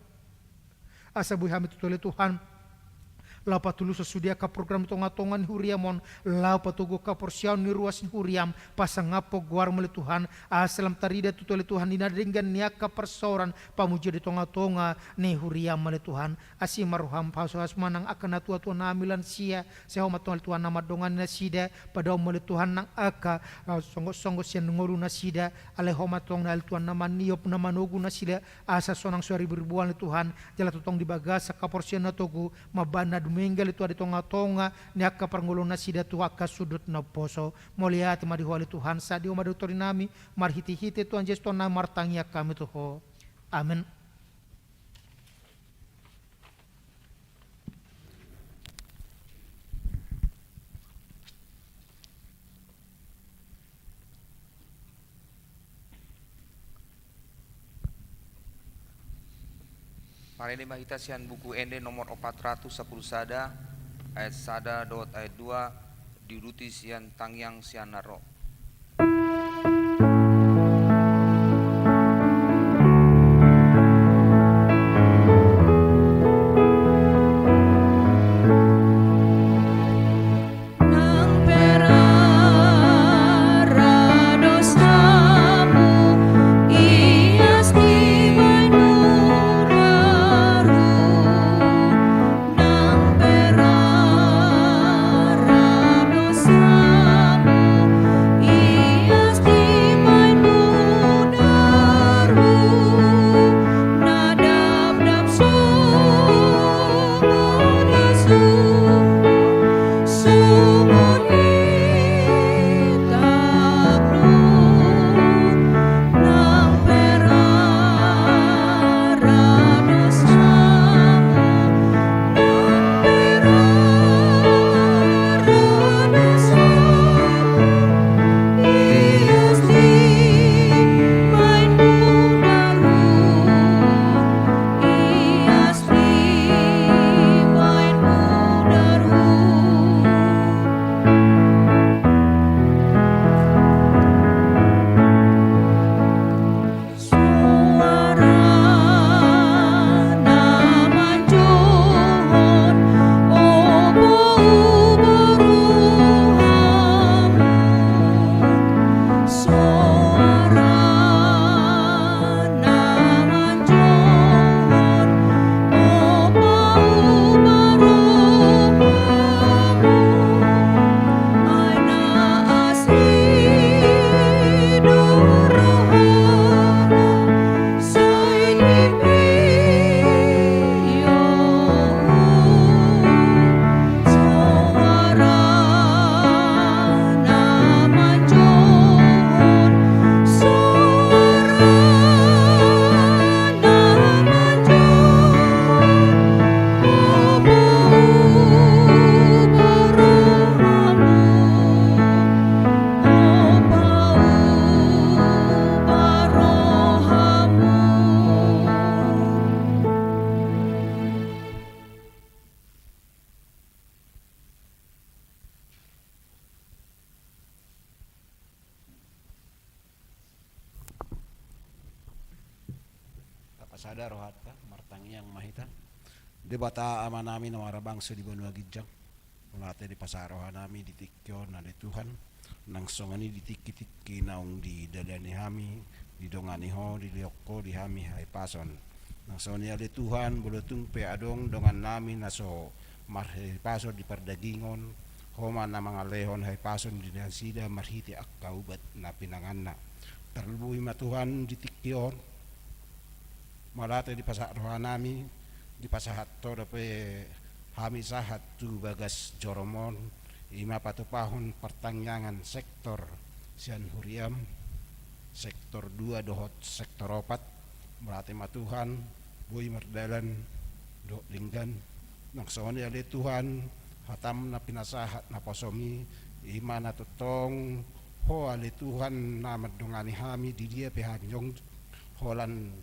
asa buhi hamit le Tuhan lau patulu sesudia ka program tonga-tongan huriamon lau patugo ka porsiaun ni ruas ni huriam pasangapo guar mele Tuhan asalam tarida tutole Tuhan dinadenggan niaka persoran pamuja di tonga-tonga ni huriam mele Tuhan asi maruham paso asmanang akan atua-tua namilan sia sehomat Tuhan nama dongan nasida pada mele Tuhan nang aka songgo-songgo sian ngoru nasida ale homat Tuhan nama niop nama nogu nasida asa sonang suari berbuan Tuhan jala tutong di bagasa ka porsian na togu mabana menggal itu ada tonga-tonga ni akka parngulong na sida tu akka sudut na poso moliati madihwali Tuhan sa di umadu nami marhiti-hiti Tuhan Yesus na martangya kami tuho amin. Mari mahita sian buku ende nomor 410 sada ayat sada dot ayat 2 diuruti sian tangyang sian naro. pasada rohat ka martangyang mahita di bata ama namin na marabang sa di banua gidjang mulate di pasarohan namin di tikyo na di Tuhan nang songani di tiki-tiki naung di dalani hami di dongani ho di liokko di hami hai pason nang songani di Tuhan bulutung pe adong dongan namin na so marhe pason di perdagingon homa na mga lehon hai pason di nasida marhiti akkaubat na pinanganna terlebui matuhan di tikyon malate di pasarohan namin di pasahat to dape hami sahat tu bagas joromon ima patupahon pertangyangan sektor sian huriam sektor 2 dohot sektor 4 melati matuhan boy merdalan do linggan naksoni ali Tuhan hatam na pinasahat na posomi ima na tutong ho ali Tuhan na madungani hami di dia pehanyong holan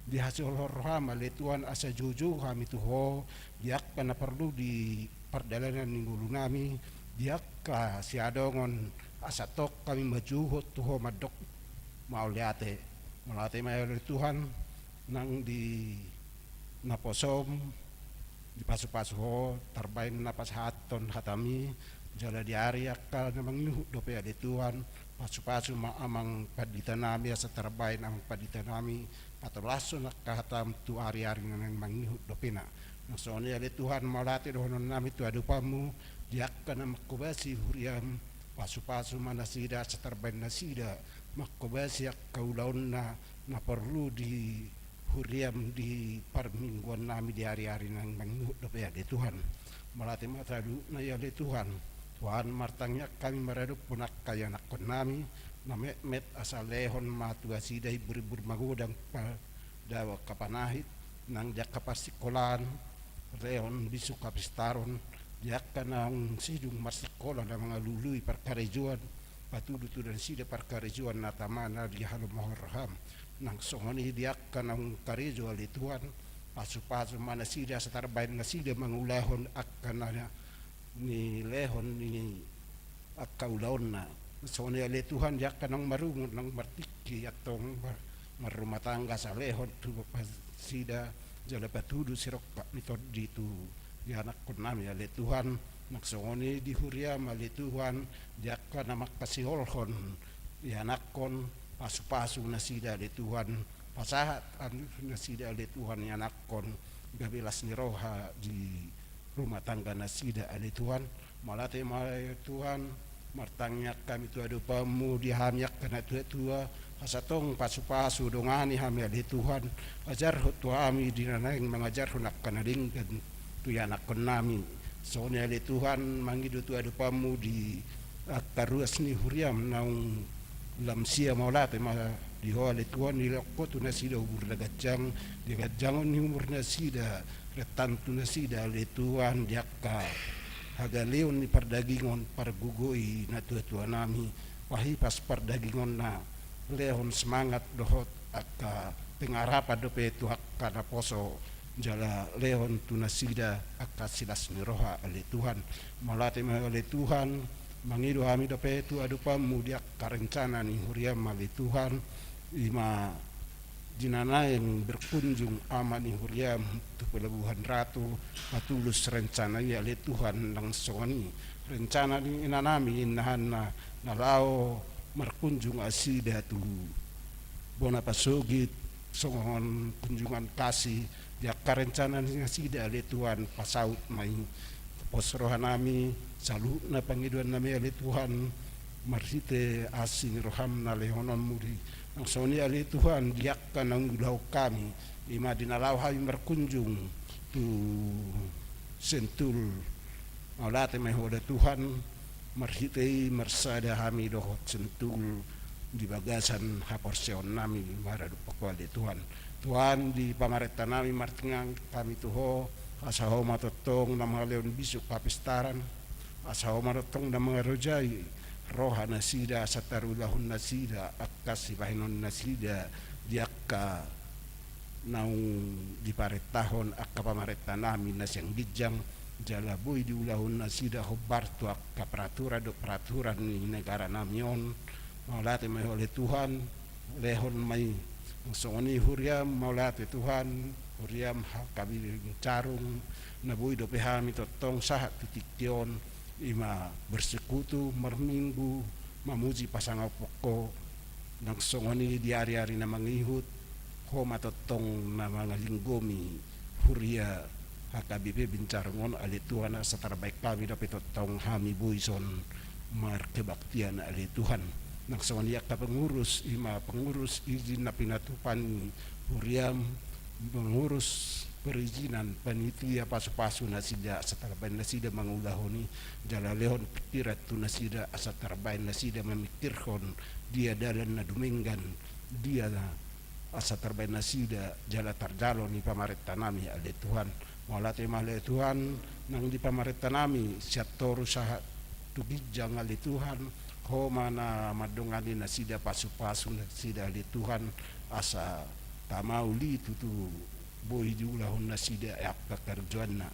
di hasil roham ali Tuhan asa juju kami tuho diak na perlu di perdalanan ninggulu nami diak ka si adongon asa tok kami majuhot tuho madok mau liate melate mayor Tuhan nang di naposom di pasu-pasu ho terbain napas haton hatami jala di ari akal namang nuhut dope ade Tuhan pasu-pasu ma amang padita nami asa terbain amang padita nami patolaso nak kahatam tu ari-ari nang manghut dopena nasone ade Tuhan malate dohonon nami tu adupamu diak kana makobasi huriam pasu-pasu manasida seterbain nasida makobasi kaulaun na perlu di huriam di permingguan nami di hari-hari nang manghut dope ade Tuhan malate matadu na ade Tuhan Tuhan martangnya kami meredup punak kaya nakon nami na met asal lehon matuasida ibur-ibur magodang dawa kapanahit nang jak kapasikolan lehon bisu kapistaron jak kanang sidung marsikolan na mga lului perkarejuan patudutu dan sida perkarejuan natamana di halum mahorham nang songoni diak kanang karejo ali Tuhan pasu-pasu mana sida setarbain na sida mangulahon akanana ni lehon ni akaulaon na songoni ali Tuhan diak kanang marungun nang martiki atong marumah tangga sa lehon tu sida jala patudu sirok pak mitod ditu di anak kon nami ali Tuhan naksongoni di huriam ali Tuhan diak kana makasiholhon di anak kon pasu-pasu nasida ali Tuhan pasahat nasida ali Tuhan ni anak kon gabilas ni roha di rumah tangga nasida ali Tuhan malate malay Tuhan martangnya kami tu adu pamu dihamyak kana tua-tua asatong pasu-pasu dongani hami ali Tuhan ajar tu ami dinanaing mengajar hunak kana dinggan tu anak kon nami soalnya ali Tuhan mangidu tu adu pamu di taruas ni huriam naung lam sia maulate ma di ho ali Tuhan ni lokko tu nasida ubur lagajang di gajangon ni umur nasida retan tu nasida ali Tuhan diakka hagaleon ni perdagingon pargugoi na tua-tua nami wahi pas perdagingon na lehon semangat dohot akka pengarapa dope tu akka na poso jala lehon tu nasida akka silas ni roha ali Tuhan malate ali Tuhan mangidu hami dope tu adupamu diak karencana ni huriam ali Tuhan ima dinana yang berkunjung amani huriam tu pelabuhan ratu patulus rencana ya le Tuhan lang songani rencana ni inanami inahan na nalao markunjung asida tu bona pasogit songon kunjungan kasih dia karencana ni asida le Tuhan pasaut mai posrohan nami salu na pangiduan nami le Tuhan marsite asing roham na lehonon muri ang soni ali Tuhan diak kanang ulau kami ima dinalau hai berkunjung tu sentul maulate mai hoda Tuhan marhitei mersada hami dohot sentul di bagasan haporseon nami maradu pakwali Tuhan Tuhan di pamareta nami martingang kami tuho asaho matotong na mga leon bisuk papistaran asaho matotong na mga rojai roha nasida satarulahun nasida akas ibahinon nasida diakka naung di paretahon akka pamareta namin nasyang gijang jalaboy di ulahun nasida hobartu akka peraturan ni negara namion maulate may oleh Tuhan lehon may Songoni huriam maulate Tuhan, huriam kami carung nabui dope hami totong sahat titiktion ima bersekutu merminggu mamuji pasangan poko nang songoni di hari-hari na mangihut homa totong na mga linggomi huria HKBP bincarngon ali Tuhan sa terbaik kami dapat totong hami buison mar kebaktian ali Tuhan nang songoni ka pengurus ima pengurus izin na pinatupan huriam mengurus perizinan panitia pasu-pasu nasida satarbain nasida mangulahoni jala lehon pikirat tu nasida asatarbain nasida memikirkon dia dalan na dumenggan dia asatarbain nasida jala tarjalo ni pamaretanami ale Tuhan maulate male Tuhan nang di pamaretanami siatoru sahat tugijang ale Tuhan ho mana madongani nasida pasu-pasu nasida ale Tuhan asa tamauli tutu boy julahon nasida yakka kerjana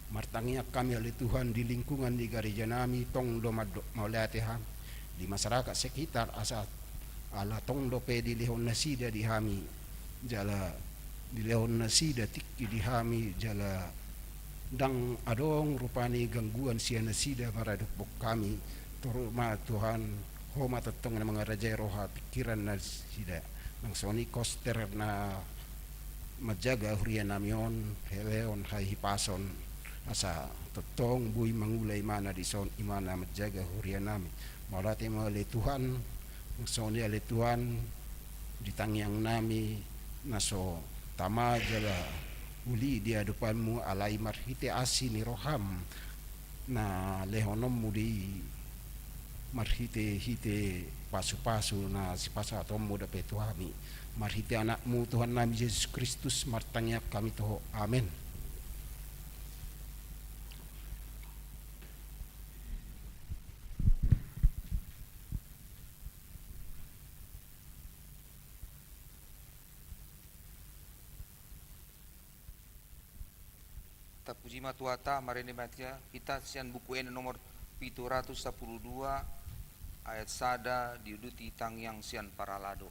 martangiak kami oleh Tuhan di lingkungan di gereja nami tong do maulatihan di masyarakat sekitar asa ala tong do pedi lehon nasida di hami jala di lehon nasida tikki di hami jala dang adong rupani gangguan sia nasida maradupok kami turma Tuhan homa tetong na mga raja roha pikiran nasida nang soni koster na majaga hurian namion heleon hai hipason asa totong bui mangulay mana di son imana majaga hurian nami maulate male Tuhan soni ale Tuhan ditangyang nami naso tama jala uli di hadapanmu alai marhite asini roham na lehonom mudi marhite hite pasu-pasu na si pasa tomo dapat Tuhami marhite anakmu Tuhan Nabi Yesus Kristus martanya kami toho amin. Tapuji matuata marene batia kita sian buku N nomor 712 ayat sada diuduti tangyang sian paralado.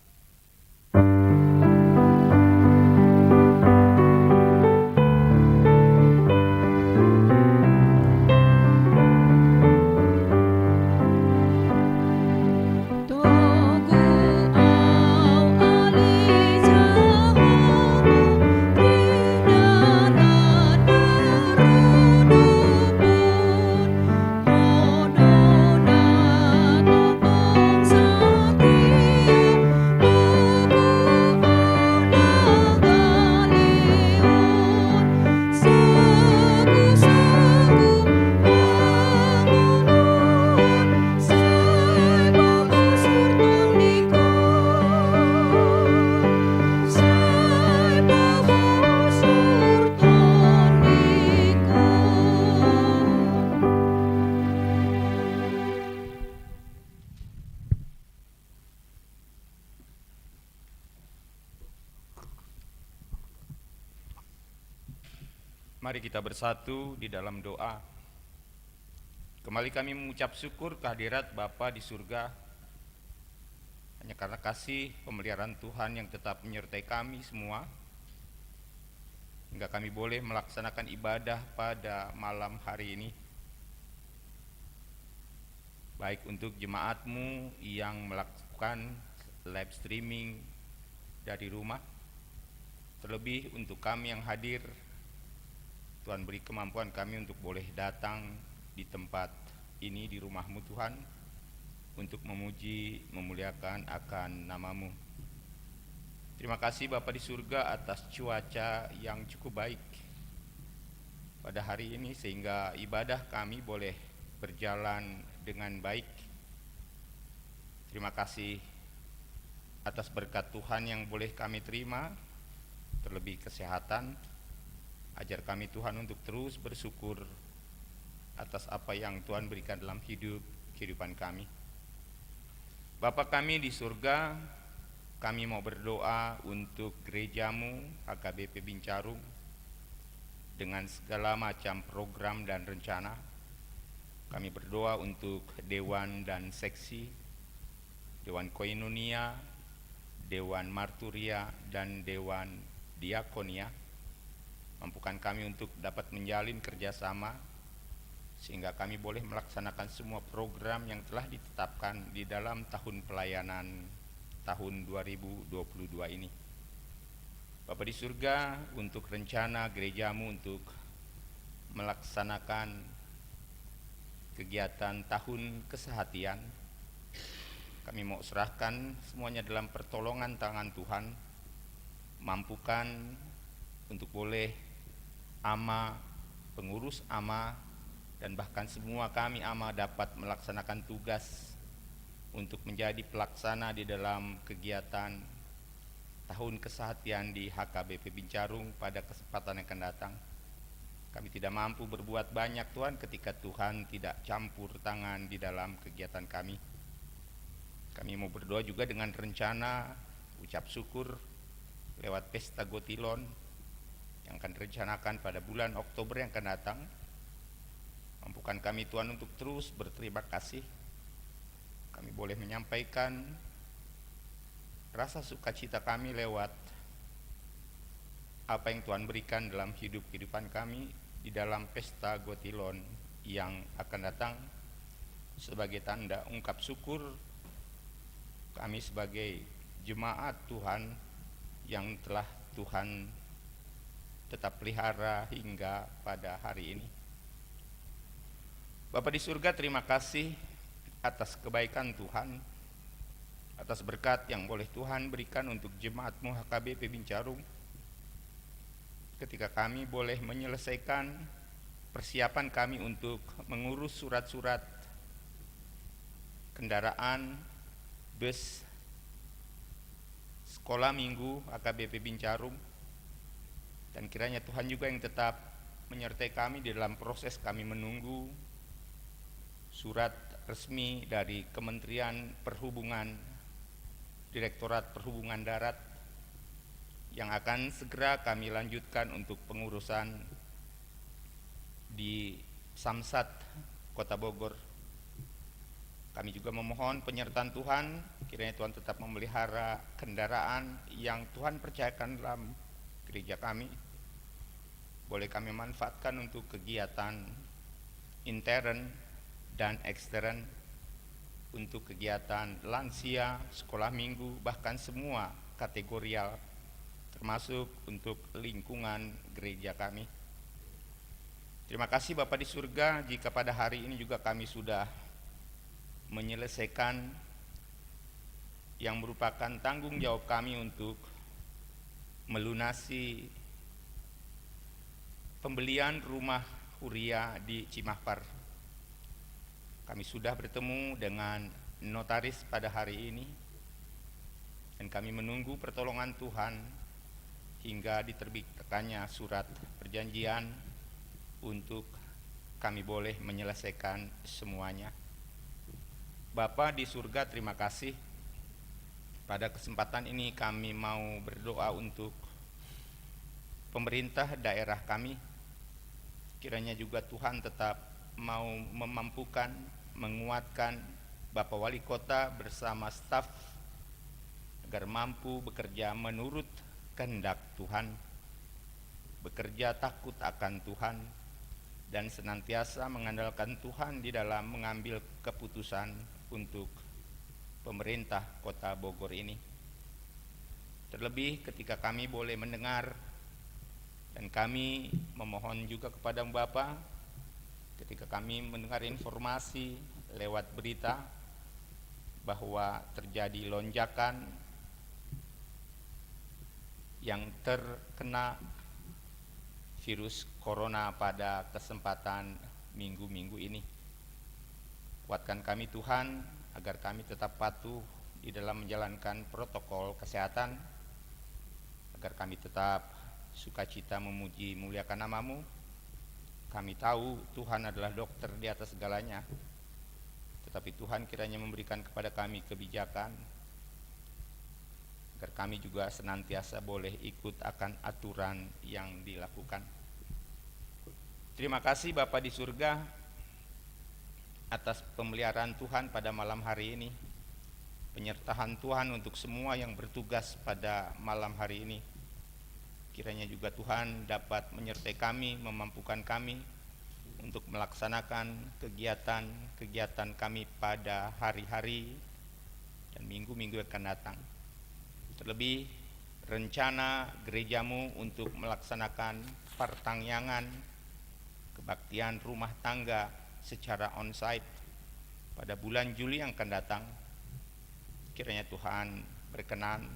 Mari kita bersatu di dalam doa. Kembali kami mengucap syukur kehadirat Bapa di surga, hanya karena kasih pemeliharaan Tuhan yang tetap menyertai kami semua, hingga kami boleh melaksanakan ibadah pada malam hari ini. Baik untuk jemaat-Mu yang melakukan live streaming dari rumah, terlebih untuk kami yang hadir, Tuhan beri kemampuan kami untuk boleh datang di tempat ini, di rumah-Mu Tuhan, untuk memuji, memuliakan akan nama-Mu. Terima kasih Bapa di surga atas cuaca yang cukup baik pada hari ini, sehingga ibadah kami boleh berjalan dengan baik. Terima kasih atas berkat Tuhan yang boleh kami terima, terlebih kesehatan. Ajar kami Tuhan untuk terus bersyukur atas apa yang Tuhan berikan dalam kehidupan kami. Bapa kami di surga, kami mau berdoa untuk gereja-Mu HKBP Bincarung dengan segala macam program dan rencana. Kami berdoa untuk dewan dan seksi, dewan koinonia, Dewan Marturia, dan Dewan Diakonia. Mampukan kami untuk dapat menjalin kerjasama sehingga kami boleh melaksanakan semua program yang telah ditetapkan di dalam tahun pelayanan tahun 2022 ini. Bapa di surga, untuk rencana gerejamu untuk melaksanakan kegiatan tahun kesehatian, kami mau serahkan semuanya dalam pertolongan tangan Tuhan. Mampukan untuk boleh ama, pengurus ama, dan bahkan semua kami ama dapat melaksanakan tugas untuk menjadi pelaksana di dalam kegiatan tahun kesehatian di HKBP Bincarung pada kesempatan yang akan datang. Kami tidak mampu berbuat banyak Tuhan ketika Tuhan tidak campur tangan di dalam kegiatan kami. Kami mau berdoa juga dengan rencana ucap syukur lewat pesta Gotilon yang akan direncanakan pada bulan Oktober yang akan datang. Mampukan kami Tuhan untuk terus berterima kasih. Kami boleh menyampaikan rasa sukacita kami lewat apa yang Tuhan berikan dalam kehidupan kami di dalam pesta Gotilon yang akan datang, sebagai tanda ungkap syukur kami sebagai jemaat Tuhan yang telah Tuhan tetap pelihara hingga pada hari ini. Bapa di surga, terima kasih atas kebaikan Tuhan, atas berkat yang boleh Tuhan berikan untuk jemaat-Mu HKBP Bincarung, ketika kami boleh menyelesaikan persiapan kami untuk mengurus surat-surat kendaraan, bus, sekolah minggu HKBP Bincarung, dan kiranya Tuhan juga yang tetap menyertai kami di dalam proses kami menunggu surat resmi dari Kementerian Perhubungan, Direktorat Perhubungan Darat, yang akan segera kami lanjutkan untuk pengurusan di Samsat Kota Bogor. Kami juga memohon penyertaan Tuhan, kiranya Tuhan tetap memelihara kendaraan yang Tuhan percayakan dalam gereja kami. Boleh kami manfaatkan untuk kegiatan intern dan ekstern, untuk kegiatan lansia, sekolah minggu, bahkan semua kategorial, termasuk untuk lingkungan gereja kami. Terima kasih Bapa di surga, jika pada hari ini juga kami sudah menyelesaikan yang merupakan tanggung jawab kami untuk melunasi pembelian rumah Huria di Cimahpar. Kami sudah bertemu dengan notaris pada hari ini, dan kami menunggu pertolongan Tuhan hingga diterbitkannya surat perjanjian untuk kami boleh menyelesaikan semuanya. Bapa di surga, terima kasih. Pada kesempatan ini kami mau berdoa untuk pemerintah daerah kami. Kiranya juga Tuhan tetap mau memampukan, menguatkan Bapak Wali Kota bersama staf agar mampu bekerja menurut kehendak Tuhan, bekerja takut akan Tuhan, dan senantiasa mengandalkan Tuhan di dalam mengambil keputusan untuk pemerintah Kota Bogor ini. Terlebih ketika kami boleh mendengar, dan kami memohon juga kepada Bapak, ketika kami mendengar informasi lewat berita bahwa terjadi lonjakan yang terkena virus corona pada kesempatan minggu-minggu ini. Kuatkan kami Tuhan agar kami tetap patuh di dalam menjalankan protokol kesehatan, agar kami tetap sukacita memuji muliakan nama-Mu. Kami tahu Tuhan adalah dokter di atas segalanya, tetapi Tuhan kiranya memberikan kepada kami kebijakan agar kami juga senantiasa boleh ikut akan aturan yang dilakukan. Terima kasih Bapa di surga atas pemeliharaan Tuhan pada malam hari ini, penyertaan Tuhan untuk semua yang bertugas pada malam hari ini. Kiranya juga Tuhan dapat menyertai kami, memampukan kami untuk melaksanakan kegiatan-kegiatan kami pada hari-hari dan minggu-minggu akan datang. Terlebih rencana gerejamu untuk melaksanakan pertangyangan kebaktian rumah tangga secara onsite pada bulan Juli yang akan datang. Kiranya Tuhan berkenan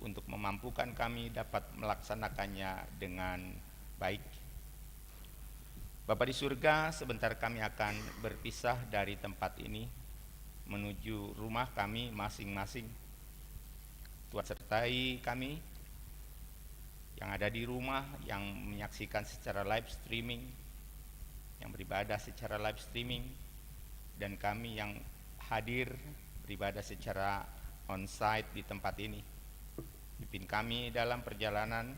untuk memampukan kami dapat melaksanakannya dengan baik. Bapa di surga, sebentar kami akan berpisah dari tempat ini menuju rumah kami masing-masing. Tuhan sertai kami yang ada di rumah, yang menyaksikan secara live streaming, yang beribadah secara live streaming, dan kami yang hadir beribadah secara on-site di tempat ini. Pimpin kami dalam perjalanan,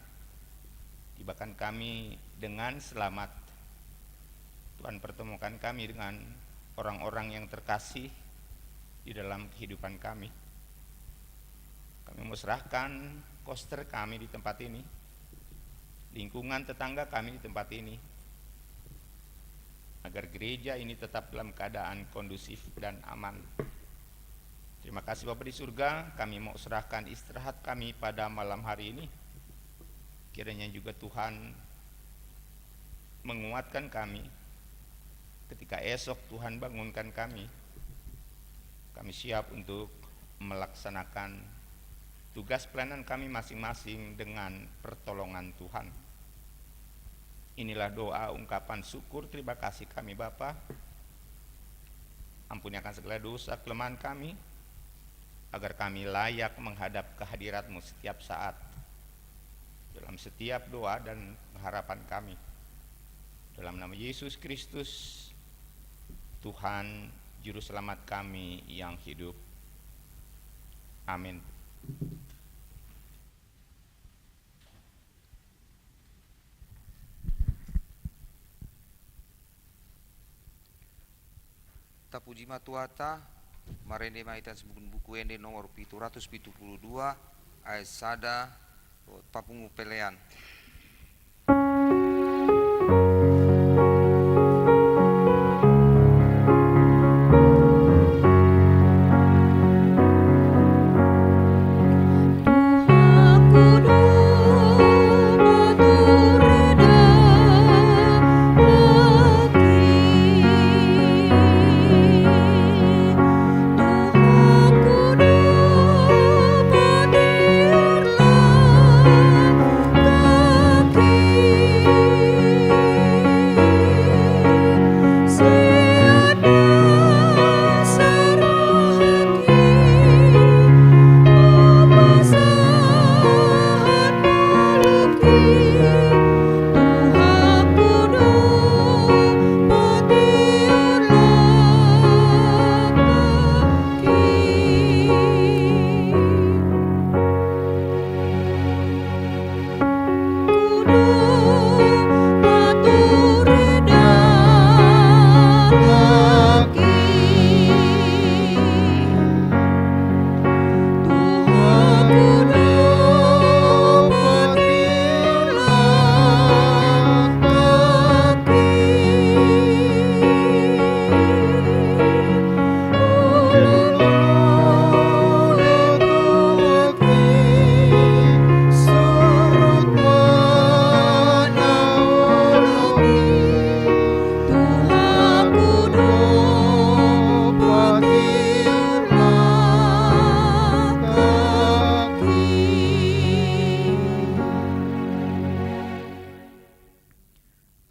tibakan kami dengan selamat. Tuhan pertemukan kami dengan orang-orang yang terkasih di dalam kehidupan kami. Kami mau serahkan koster kami di tempat ini, lingkungan tetangga kami di tempat ini, agar gereja ini tetap dalam keadaan kondusif dan aman. Terima kasih Bapa di surga, kami mau serahkan istirahat kami pada malam hari ini. Kiranya juga Tuhan menguatkan kami ketika esok Tuhan bangunkan kami. Kami siap untuk melaksanakan tugas pelayanan kami masing-masing dengan pertolongan Tuhan. Inilah doa ungkapan syukur terima kasih kami Bapa. Ampuni akan segala dosa kelemahan kami, agar kami layak menghadap kehadirat-Mu setiap saat, dalam setiap doa dan harapan kami. Dalam nama Yesus Kristus, Tuhan Juru Selamat kami yang hidup. Amin. Tapuji matuata, marende maitan sebukun buku ende nomor 772 ayat sada papungu pelean.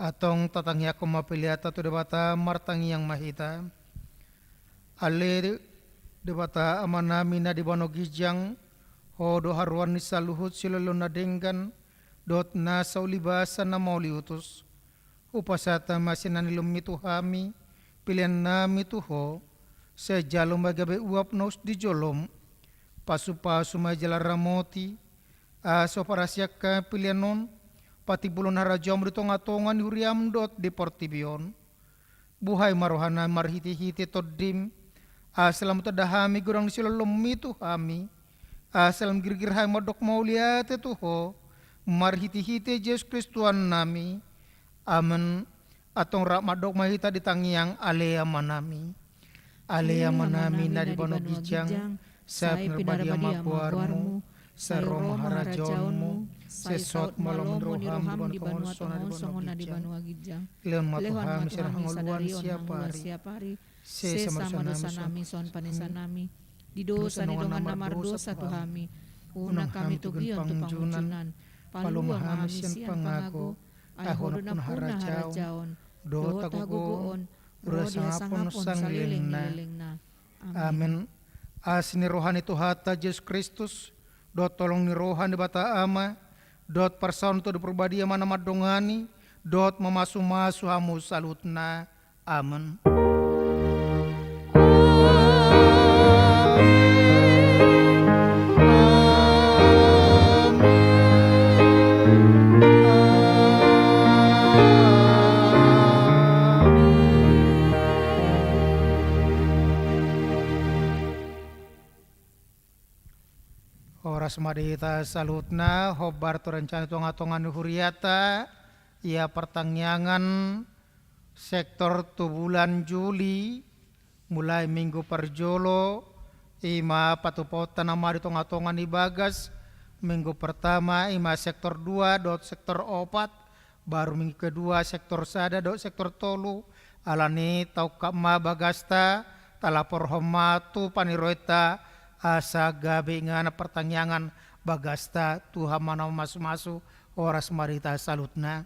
Atong tatangya ko mapiliata to debata martangi yang mahita. Ale debata amanami na dibano gijang ho do haruan ni saluhut silolo na denggan dot na sa ulibasan na mauliutos. Upasata masinan ilum mituhami pilihan na mituho sa jalom magabe uap nos di jolom pasu-pasu majalar ramoti aso parasyak ka pilihan non pati bulon harajom di tonga-tongan huriam dot di portibion buhay marohana marhiti-hiti todim Asalam tadahami gurang nisilolomi tu hami. Asalam girgir hai modok mauliate tu ho. Marhiti-hiti Yesus Kristus nami. Amen. Atong rak madok mahita di tangiang alea manami. Alea manami na di bano gijang. Sa pinarbadia makuarmu. Sa romo harajaonmu. Sesot malam roham di banu songon di banu agijang. Leon matuhami serahang uluan siapari. Sesama dosa nami son panesa nami. Di dosa ni dongan namar dosa tuhami. Una kami tugion tu pangujunan. Paluang kami sian pangago. Ahono pun harajaon. Dota gugoon. Rodia sangapon saliling na. Amin. Asini rohani Tuhata Yesus Kristus. Dot tolong ni rohan di bata ama. Dot person tu di perbadia mana madongani. Dot memasu-masu hamu salutna. Amin. Oras madita salutna hobar tu rencana tonga-tongan huriata ia pertangyangan sektor tu bulan Juli mulai minggu perjolo ima patupota nama di tonga-tongan di bagas minggu pertama ima sektor 2 dot sektor 4 baru minggu kedua sektor sada dot sektor tolu alani tau kama bagasta talapor homatu paniroita asa gabe ngana pertangyangan bagasta Tuhan mana masu-masu oras marita salutna.